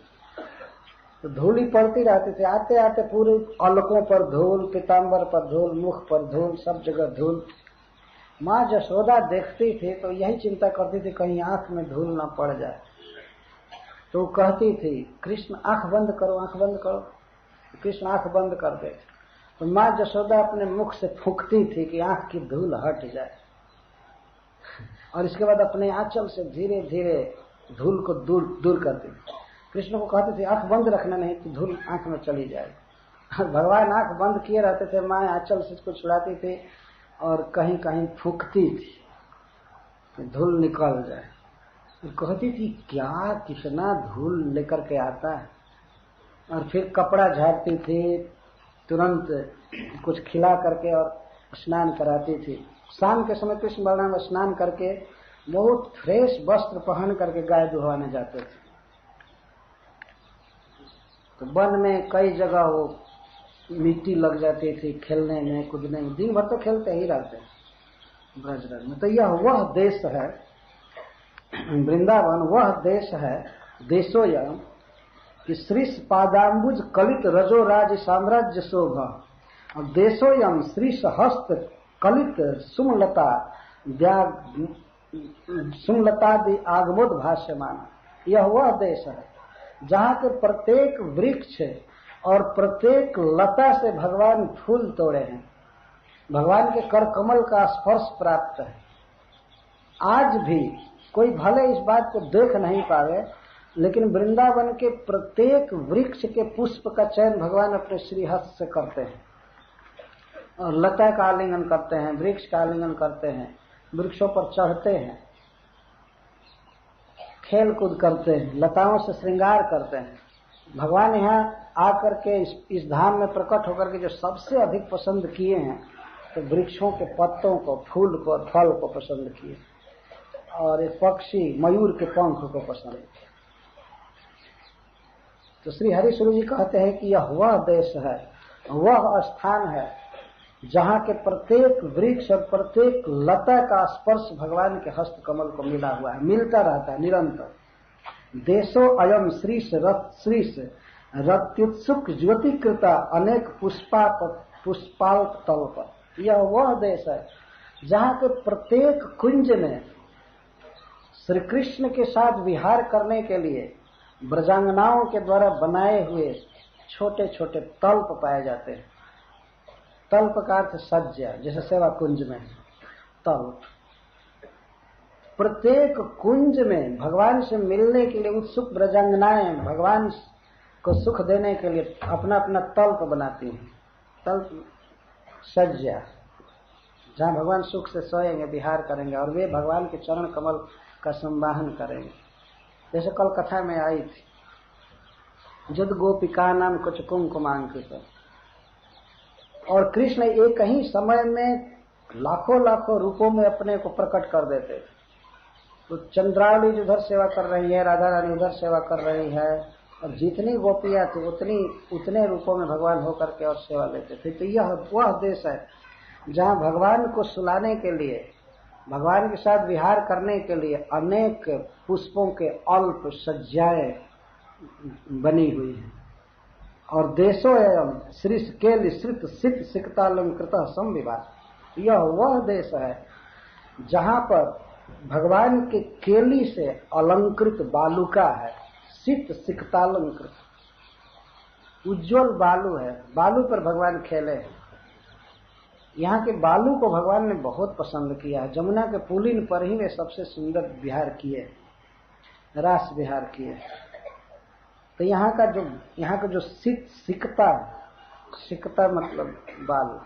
तो धूली पड़ती रहती थी। आते आते पूरे अलकों पर धूल, पीताम्बर पर धूल, मुख पर धूल, सब जगह धूल। माँ यशोदा देखती थी तो यही चिंता करती थी कहीं आंख में धूल न पड़ जाए। तो कहती थी कृष्ण आंख बंद करो, आंख बंद करो। कृष्ण आंख बंद कर दे तो माँ यशोदा अपने मुख से फूंकती थी कि आंख की धूल हट जाए और इसके बाद अपने आंचल से धीरे धीरे धूल को दूर करती थी। कृष्ण को कहती थी आंख बंद रखना, नहीं तो धूल आंख में चली जाएगी। भगवान आंख बंद किए रहते थे, माँ आंचल से इसको छुड़ाती थी और कहीं कहीं फूंकती थी धूल निकल जाए। कहती थी क्या कितना धूल लेकर के आता है। और फिर कपड़ा झाड़ती थी, तुरंत कुछ खिला करके और स्नान कराती थी। शाम के समय कृष्ण बलराम स्नान करके बहुत फ्रेश वस्त्र पहन करके गाय दुहवाने जाते थे। तो वन में कई जगह वो मिट्टी लग जाती थी खेलने में कूदने में, दिन भर तो खेलते ही रहते ब्रजराज में। तो यह वह देश है वृंदावन, वह देश है देशोयम कि श्रीष पादाम्बुज कलित रजोराज साम्राज्य शोभा। और देशोयम श्रीष हस्त कलित सुमलता सुमलतादि आगमोद भाष्यमान। यह वह देश है जहाँ के प्रत्येक वृक्ष और प्रत्येक लता से भगवान फूल तोड़े हैं, भगवान के कर कमल का स्पर्श प्राप्त है। आज भी कोई भले इस बात को देख नहीं पावे, लेकिन वृंदावन के प्रत्येक वृक्ष के पुष्प का चयन भगवान अपने श्रीहस्त से करते हैं और लता का आलिंगन करते हैं, वृक्ष का आलिंगन करते हैं, वृक्षों पर चढ़ते हैं, खेल कूद करते हैं, लताओं से श्रृंगार करते हैं। भगवान यहाँ आकर के इस धाम में प्रकट होकर के जो सबसे अधिक पसंद किए हैं तो वृक्षों के पत्तों को, फूल को, फल को पसंद किए और एक पक्षी मयूर के पंख को पसंद किए। तो श्री हरिश्वरी जी कहते हैं कि यह वह देश है, वह स्थान है जहाँ के प्रत्येक वृक्ष और प्रत्येक लता का स्पर्श भगवान के हस्त कमल को मिला हुआ है, मिलता रहता है निरंतर। देशो अयम श्रीष रत्युत्सुक ज्योतिकृता अनेक पुष्पाल तल्प। यह वह देश है जहाँ के प्रत्येक कुंज में श्री कृष्ण के साथ विहार करने के लिए ब्रजांगनाओं के द्वारा बनाए हुए छोटे छोटे तल्प पाए जाते हैं। तल्प का अर्थ सज्जा, जैसे सेवा कुंज में तल्प। प्रत्येक कुंज में भगवान से मिलने के लिए उत्सुक ब्रजांगनाएं भगवान को सुख देने के लिए अपना अपना तल्प बनाती हैं। तल्प सज्जा, जहाँ भगवान सुख से सोएंगे, विहार करेंगे और वे भगवान के चरण कमल का संवाहन करेंगे। जैसे कल कथा में आई थी, जद गोपिका नाम कुछ कुमकुमांकित। और कृष्ण एक ही समय में लाखों लाखों रूपों में अपने को प्रकट कर देते थे। तो चंद्रावली उधर सेवा कर रही है, राधा रानी उधर सेवा कर रही है, और जितनी गोपियां थी उतने रूपों में भगवान होकर के और सेवा लेते थे। तो यह वह देश है जहाँ भगवान को सुलाने के लिए भगवान के साथ विहार करने के लिए अनेक पुष्पों के अल्प सज्जाएं बनी हुई हैं। और देशो एवं श्री केल श्रित सित सिकतालंकृत संविवाद, यह वह देश है जहां पर भगवान के केली से अलंकृत बालुका है। सित सिकतालंकृत उज्जवल बालू है, बालू पर भगवान खेले हैं। यहाँ के बालू को भगवान ने बहुत पसंद किया है। जमुना के पुलिन पर ही वे सबसे सुंदर विहार किए, रास विहार किए। तो यहाँ का जो सिकता मतलब बालू,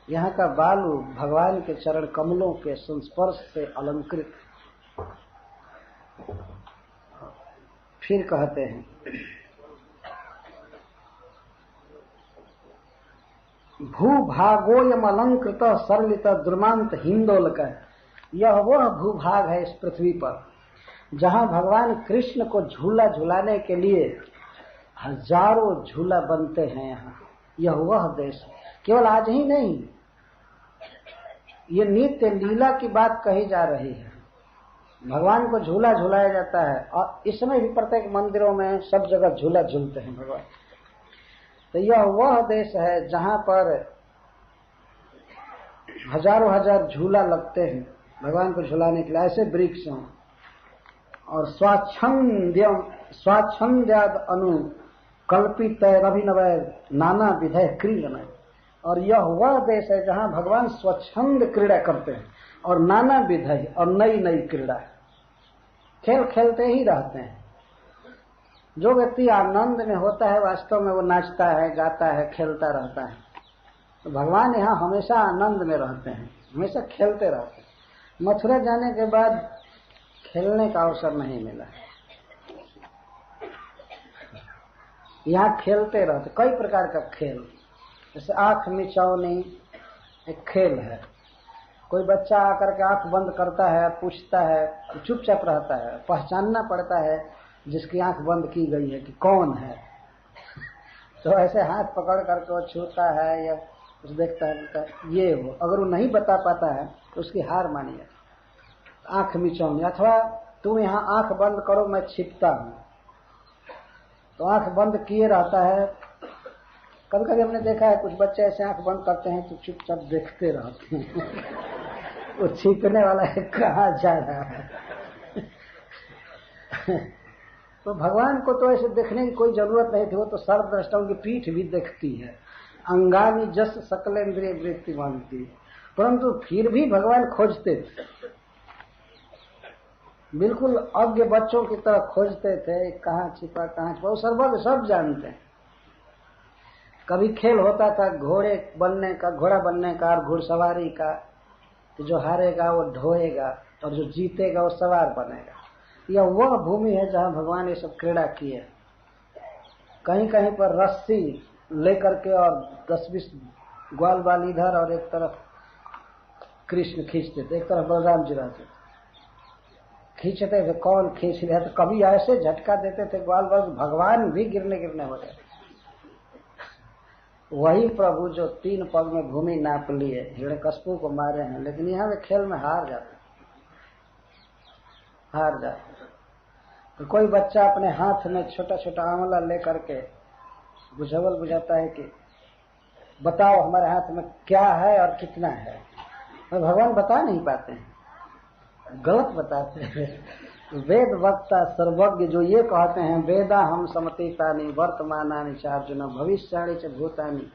यहाँ का बालू भगवान के चरण कमलों के संस्पर्श से अलंकृत। फिर कहते हैं भूभागोयम अलंकृत सरलित द्रुमांत हिंदोलक, यह वह भूभाग है इस पृथ्वी पर जहां भगवान कृष्ण को झूला झुलाने के लिए हजारों झूला बनते हैं। यहाँ यह वह देश है। केवल आज ही नहीं, ये नित्य लीला की बात कही जा रही है। भगवान को झूला झुलाया जाता है और इसमें भी प्रत्येक मंदिरों में सब जगह झूला झूलते हैं भगवान। तो यह वह देश है जहां पर हजारों हजार झूला लगते हैं भगवान को झुलाने के लिए। ऐसे वृक्ष हों और स्वाच्छंद्याद अनुकल्पित अभिनव नाना विधय क्रीडन, और यह वह देश है जहां भगवान स्वच्छंद क्रीड़ा करते हैं और नाना विधय और नई नई क्रीड़ा, खेल खेलते ही रहते हैं। जो व्यक्ति आनंद में होता है वास्तव में वो नाचता है, गाता है, खेलता रहता है। तो भगवान यहाँ हमेशा आनंद में रहते हैं, हमेशा खेलते रहते हैं। मथुरा जाने के बाद खेलने का अवसर नहीं मिला। यहाँ खेलते रहते, कई प्रकार का खेल, जैसे आंख मिचौनी एक खेल है। कोई बच्चा आकर के आंख बंद करता है, पूछता है, चुपचाप रहता है, पहचानना पड़ता है जिसकी आंख बंद की गई है कि कौन है। तो ऐसे हाथ पकड़ करके वो छूता है या कुछ देखता है, बोलता है ये हो। अगर वो नहीं बता पाता है तो उसकी हार मानिए। आंख मिचौनी, अथवा तुम यहाँ आंख बंद करो मैं छिपता हूँ, तो आंख बंद किए रहता है। कभी कभी हमने देखा है कुछ बच्चे ऐसे आंख बंद करते हैं तो चुपचाप देखते रहते हैं। वो छिपने वाला है कहाँ जा रहा है। तो भगवान को तो ऐसे देखने की कोई जरूरत नहीं थी, वो तो सर्वद्रष्टाओं की पीठ भी देखती है। अंगानी जस सकलेंद्रिय वृत्ति मानती, परंतु फिर भी भगवान खोजते थे, बिल्कुल अज्ञ बच्चों की तरह खोजते थे, कहाँ छिपा कहाँ छिपा। वो सर्वज्ञ, सब जानते हैं। कभी खेल होता था घोड़े बनने का, घोड़ा बनने का और घुड़सवारी का, तो जो हारेगा वो ढोएगा और जो जीतेगा वो सवार बनेगा। यह वह भूमि है जहां भगवान ये सब क्रीड़ा किए। कहीं कहीं पर रस्सी लेकर के और 10-20 ग्वाल बाल इधर और एक तरफ कृष्ण खींचते थे, एक तरफ बलराम जी रहते थे, खींचते थे। कौन खींच रहा, तो कभी ऐसे झटका देते थे ग्वाल बाल, भगवान भी गिरने हो गए। वही प्रभु जो 3 पग में भूमि नाप लिए, हिरण्यकश्यप को मारे हैं, लेकिन यहाँ वे खेल में हार जाते। तो कोई बच्चा अपने हाथ में छोटा छोटा आंवला लेकर के बुझावल बुझाता है कि बताओ हमारे हाथ में क्या है और कितना है, और भगवान बता नहीं पाते हैं, गलत बताते हैं। वेद वक्ता सर्वज्ञ जो ये कहते हैं वेदा हम समतीतानि वर्तमानानि च अर्जुन भविष्याणि च भूतानि,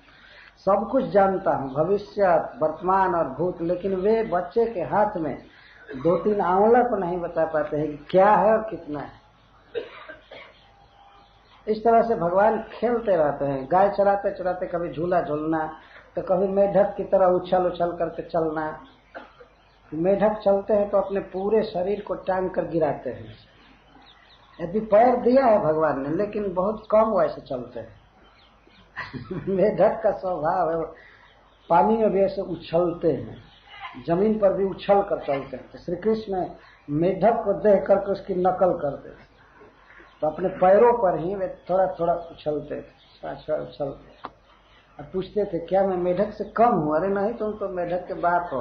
सब कुछ जानता हूँ भविष्य वर्तमान और भूत, लेकिन वे बच्चे के हाथ में 2-3 आंवला को नहीं बता पाते हैं कि क्या है और कितना है। इस तरह से भगवान खेलते रहते हैं। गाय चराते चराते कभी झूला झूलना, तो कभी मेढक की तरह उछल उछल करके चलना। मेढक चलते हैं तो अपने पूरे शरीर को टांग कर गिराते हैं। यदि पैर दिया है भगवान ने, लेकिन बहुत कम वैसे चलते हैं। मेढक का स्वभाव है, पानी में भी ऐसे उछलते हैं, जमीन पर भी उछल कर चलते हैं। तो श्री कृष्ण मेढक को देख करके उसकी नकल करते थे, तो अपने पैरों पर ही वे थोड़ा थोड़ा उछलते थे, उछलते और पूछते थे क्या मैं मेढक से कम हूँ? अरे नहीं, तुम तो मेढक के बाप हो।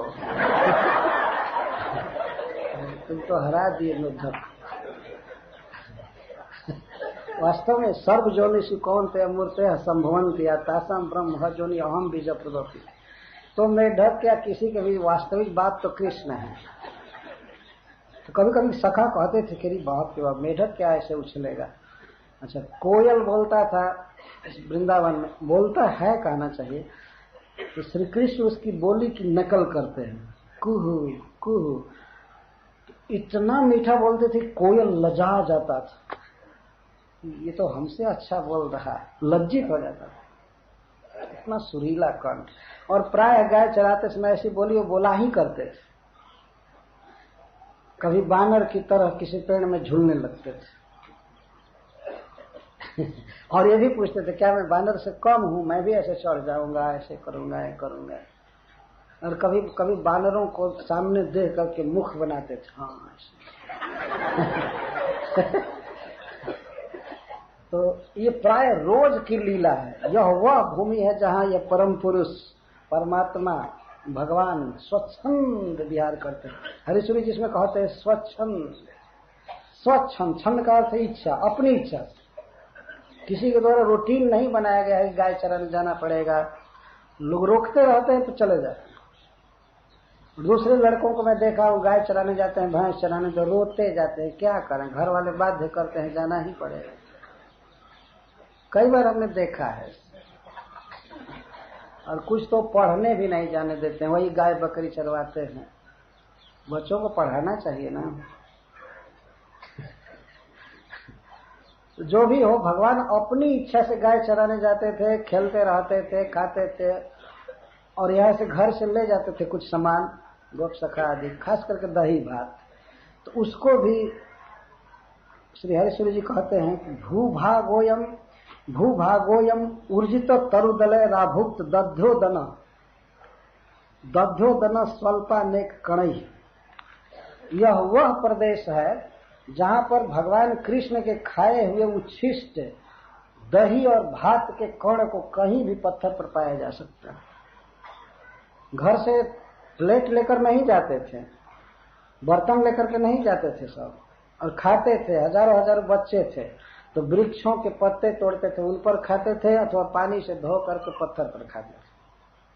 तुम तो हरा दिए मेढक। वास्तव में सर्व जोनिषु कौन्तेय मूर्तयः संभवन्ति तासाम ब्रह्म जोनि अहम बीज प्रदोति। तो मेढक क्या किसी के भी वास्तविक बात तो कृष्ण है। तो कभी कभी सखा कहते थे कि बाप के बाप मेढक क्या ऐसे उछलेगा। अच्छा, कोयल बोलता था वृंदावन में, बोलता है कहना चाहिए, तो श्री कृष्ण उसकी बोली की नकल करते हैं, कुहू कुहू। इतना मीठा बोलते थे कोयल लजा जाता था, ये तो हमसे अच्छा बोल रहा है, लज्जित हो जाता था, इतना सुरीला कंठ। और प्राय गाय चराते समय ऐसी बोली वो बोला ही करते थे। कभी बानर की तरह किसी पेड़ में झूलने लगते थे और ये भी पूछते थे क्या मैं बानर से कम हूं, मैं भी ऐसे चढ़ जाऊंगा, ऐसे करूंगा, ये करूंगा। और कभी कभी बानरों को सामने देख करके मुख बनाते थे, हाँ ऐसे तो ये प्राय रोज की लीला है। यह वह भूमि है जहाँ यह परम पुरुष परमात्मा भगवान स्वच्छंद विहार करते हैं। हरिश्वरी जिसमें कहते हैं स्वच्छंद, स्वच्छंद, छंद का अर्थ इच्छा, अपनी इच्छा, किसी के द्वारा रूटीन नहीं बनाया गया है कि गाय चराने जाना पड़ेगा। लोग रोकते रहते हैं तो चले जाते हैं। दूसरे लड़कों को मैं देखा हूँ गाय चराने जाते हैं, भैंस चराने, तो रोते जाते हैं, क्या करें, घर वाले बाध्य करते हैं, जाना ही पड़ेगा। कई बार हमने देखा है। और कुछ तो पढ़ने भी नहीं जाने देते हैं, वही गाय बकरी चरवाते हैं। बच्चों को पढ़ाना चाहिए ना। जो भी हो, भगवान अपनी इच्छा से गाय चराने जाते थे, खेलते रहते थे, खाते थे, और यहाँ से घर से ले जाते थे कुछ सामान, गोप सखा आदि, खास करके दही भात। तो उसको भी श्री हरिश्वरी जी कहते हैं भूभागोयम ऊर्जित तरुदलय राभुक्त दध्योदन स्वल्पानेक कणई। यह वह प्रदेश है जहां पर भगवान कृष्ण के खाए हुए उच्छिष्ट दही और भात के कण को कहीं भी पत्थर पर पाया जा सकता है। घर से प्लेट लेकर नहीं जाते थे, बर्तन लेकर के नहीं जाते थे सब, और खाते थे। हजारों हजारों बच्चे थे तो वृक्षों के पत्ते तोड़ते थे, उन पर खाते थे, अथवा पानी से धो करके पत्थर पर खाते थे।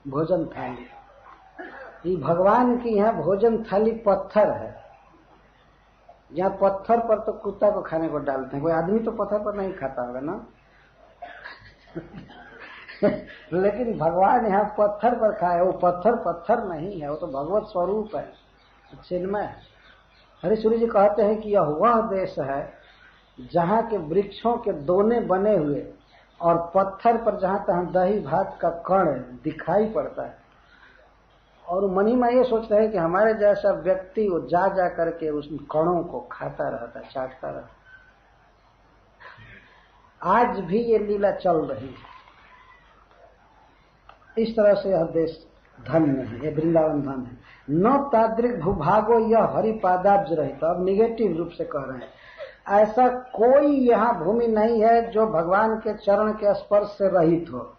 भोजन थाली, ये भगवान की यहाँ भोजन थाली पत्थर है। यहाँ पत्थर पर तो कुत्ता को खाने को डालते हैं, कोई आदमी तो पत्थर पर नहीं खाता होगा ना लेकिन भगवान यहाँ पत्थर पर खाए। वो पत्थर पत्थर नहीं है, वो तो भगवत स्वरूप है, चिन्मय। हरिश्वरी जी कहते हैं कि यह वह देश है जहाँ के वृक्षों के दोने बने हुए और पत्थर पर जहाँ तहाँ दही भात का कण दिखाई पड़ता है। और मनीमा ये सोचता है कि हमारे जैसा व्यक्ति वो जा जा करके उस कणों को खाता रहता, चाटता रहता। आज भी ये लीला चल रही है। इस तरह से यह देश धन्य है, यह वृंदावन धन्य है। न तादृक भूभागो यह हरिपादाब्ज रहित। अब निगेटिव रूप से कह रहे हैं, ऐसा कोई यहाँ भूमि नहीं है जो भगवान के चरण के स्पर्श से रहित हो।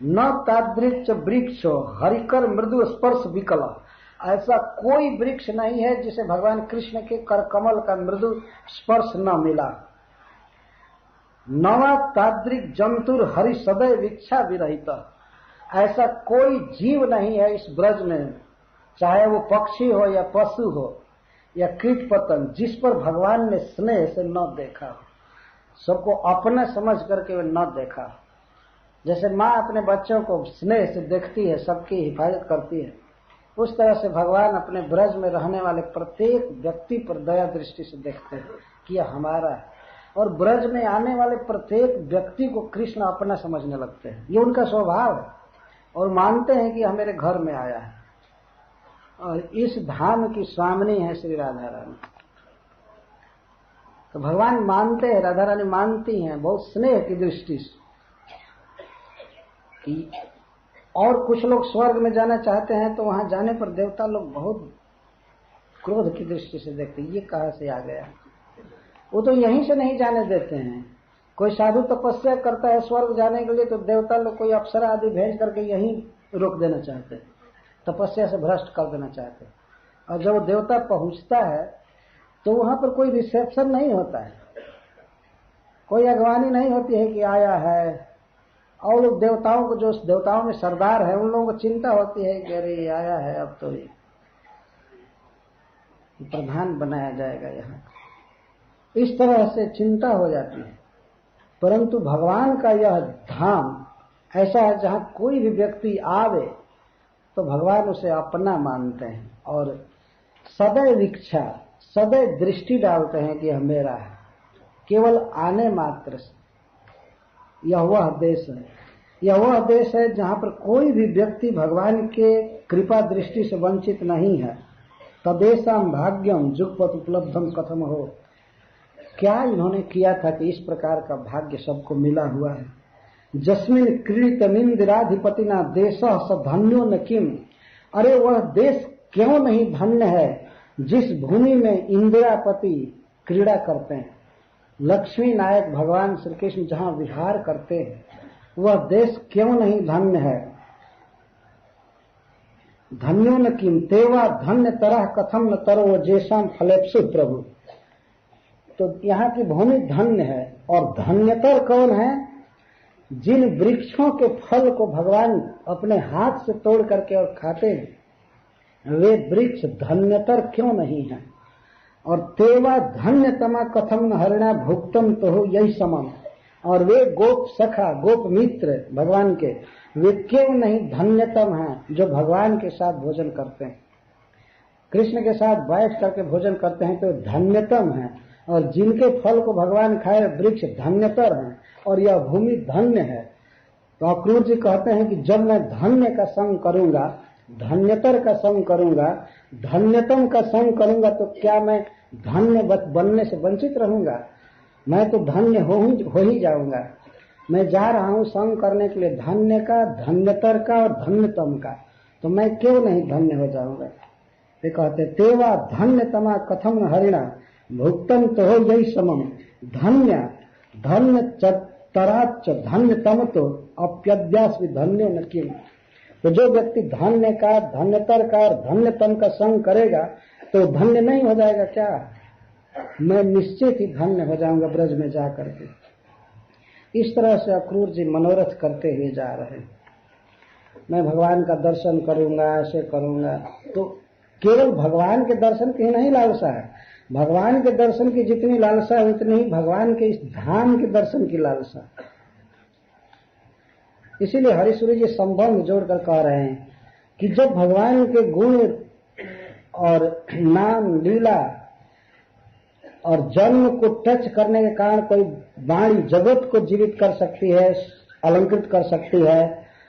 न तादृच वृक्ष हरिकर मृदु स्पर्श विकल। ऐसा कोई वृक्ष नहीं है जिसे भगवान कृष्ण के कर कमल का मृदु स्पर्श न मिला। नवा तादृक जंतुर हरि सदैव इच्छा विरहित। ऐसा कोई जीव नहीं है इस ब्रज में, चाहे वो पक्षी हो या पशु हो या कीट पतंग, जिस पर भगवान ने स्नेह से न देखा हो, सबको अपना समझ करके वे न देखा। जैसे माँ अपने बच्चों को स्नेह से देखती है, सबकी हिफाजत करती है, उस तरह से भगवान अपने ब्रज में रहने वाले प्रत्येक व्यक्ति पर दया दृष्टि से देखते हैं कि यह हमारा है। और ब्रज में आने वाले प्रत्येक व्यक्ति को कृष्ण अपना समझने लगते हैं, ये उनका स्वभाव है, और मानते हैं कि यह मेरे घर में आया है। और इस धाम की स्वामिनी है श्री राधा रानी। तो भगवान मानते हैं, राधा रानी मानती हैं बहुत स्नेह की दृष्टि से। और कुछ लोग स्वर्ग में जाना चाहते हैं तो वहां जाने पर देवता लोग बहुत क्रोध की दृष्टि से देखते हैं, ये कहां से आ गया। वो तो यहीं से नहीं जाने देते हैं। कोई साधु तपस्या करता है स्वर्ग जाने के लिए तो देवता लोग कोई अप्सरा आदि भेज करके यहीं रोक देना चाहते हैं, तपस्या से भ्रष्ट कर देना चाहते हैं। और जब देवता पहुंचता है तो वहां पर कोई रिसेप्शन नहीं होता है, कोई अगवानी नहीं होती है कि आया है। और लोग देवताओं को, जो देवताओं में सरदार है, उन लोगों को चिंता होती है कि अरे आया है, अब तो ये प्रधान बनाया जाएगा यहाँ, इस तरह से चिंता हो जाती है। परंतु भगवान का यह धाम ऐसा है जहां कोई भी व्यक्ति आवे तो भगवान उसे अपना मानते हैं और सदैव इच्छा, सदैव दृष्टि डालते हैं कि यह मेरा है। केवल आने मात्र से यह वह देश है, यह वह देश है जहां पर कोई भी व्यक्ति भगवान के कृपा दृष्टि से वंचित नहीं है। तदेशाम भाग्यम जुगपत उपलब्धम कथम हो। क्या इन्होंने किया था कि इस प्रकार का भाग्य सबको मिला हुआ है। जस्मिन क्रीडतमिंदिराधिपतिना देशः स धन्यो न किम। अरे वह देश क्यों नहीं धन्य है जिस भूमि में इंदिरापति क्रीड़ा करते हैं, लक्ष्मी नायक भगवान श्री कृष्ण जहां विहार करते हैं, वह देश क्यों नहीं धन्य है। धन्यो न किम तेवा धन्य तरह कथम न तरो जैसाम फलेप्सु प्रभु। तो यहाँ की भूमि धन्य है। और धन्यतर कौन है? जिन वृक्षों के फल को भगवान अपने हाथ से तोड़ करके और खाते हैं, वे वृक्ष धन्यतर क्यों नहीं है। और तेवा धन्यतमा कथम न हरिणा भुक्तम तो हो यही समम। और वे गोप सखा, गोप मित्र भगवान के, वे क्यों नहीं धन्यतम हैं जो भगवान के साथ भोजन करते हैं, कृष्ण के साथ बैठ करके भोजन करते हैं, तो धन्यतम हैं। और जिनके फल को भगवान खाए वृक्ष धन्यतर हैं और यह भूमि धन्य है। तो अक्रूर जी कहते हैं कि जब मैं धन्य का संग करूंगा, धन्यतर का संग करूंगा, धन्यतम का संग करूंगा, तो क्या मैं धन्य बनने से वंचित रहूंगा? मैं तो धन्य हो ही जाऊंगा। मैं जा रहा हूं संग करने के लिए धन्य का, धन्यतर का और धन्यतम का, तो मैं क्यों नहीं धन्य हो जाऊंगा। वे कहते तेवा धन्यतमा कथम हरिणा भुक्तम तो हो यही समम। धन्य धन्य तराच धन्यतम तो अप्यद्यास धन्य न किम। तो जो व्यक्ति धन्य का, धन्यतर का और धन्यतम का संग करेगा तो धन्य नहीं हो जाएगा क्या? मैं निश्चित ही धन्य हो जाऊंगा ब्रज में जा करके। इस तरह से अक्रूर जी मनोरथ करते हुए जा रहे हैं। मैं भगवान का दर्शन करूंगा, ऐसे करूंगा। तो केवल भगवान के दर्शन की नहीं लालसा है, भगवान के दर्शन की जितनी लालसा है उतनी ही भगवान के इस धाम के दर्शन की लालसा। इसीलिए हरिसूरी जी संबंध जोड़कर कह रहे हैं कि जब भगवान के गुण और नाम, लीला और जन्म को टच करने के कारण कोई वाणी जगत को जीवित कर सकती है, अलंकृत कर सकती है,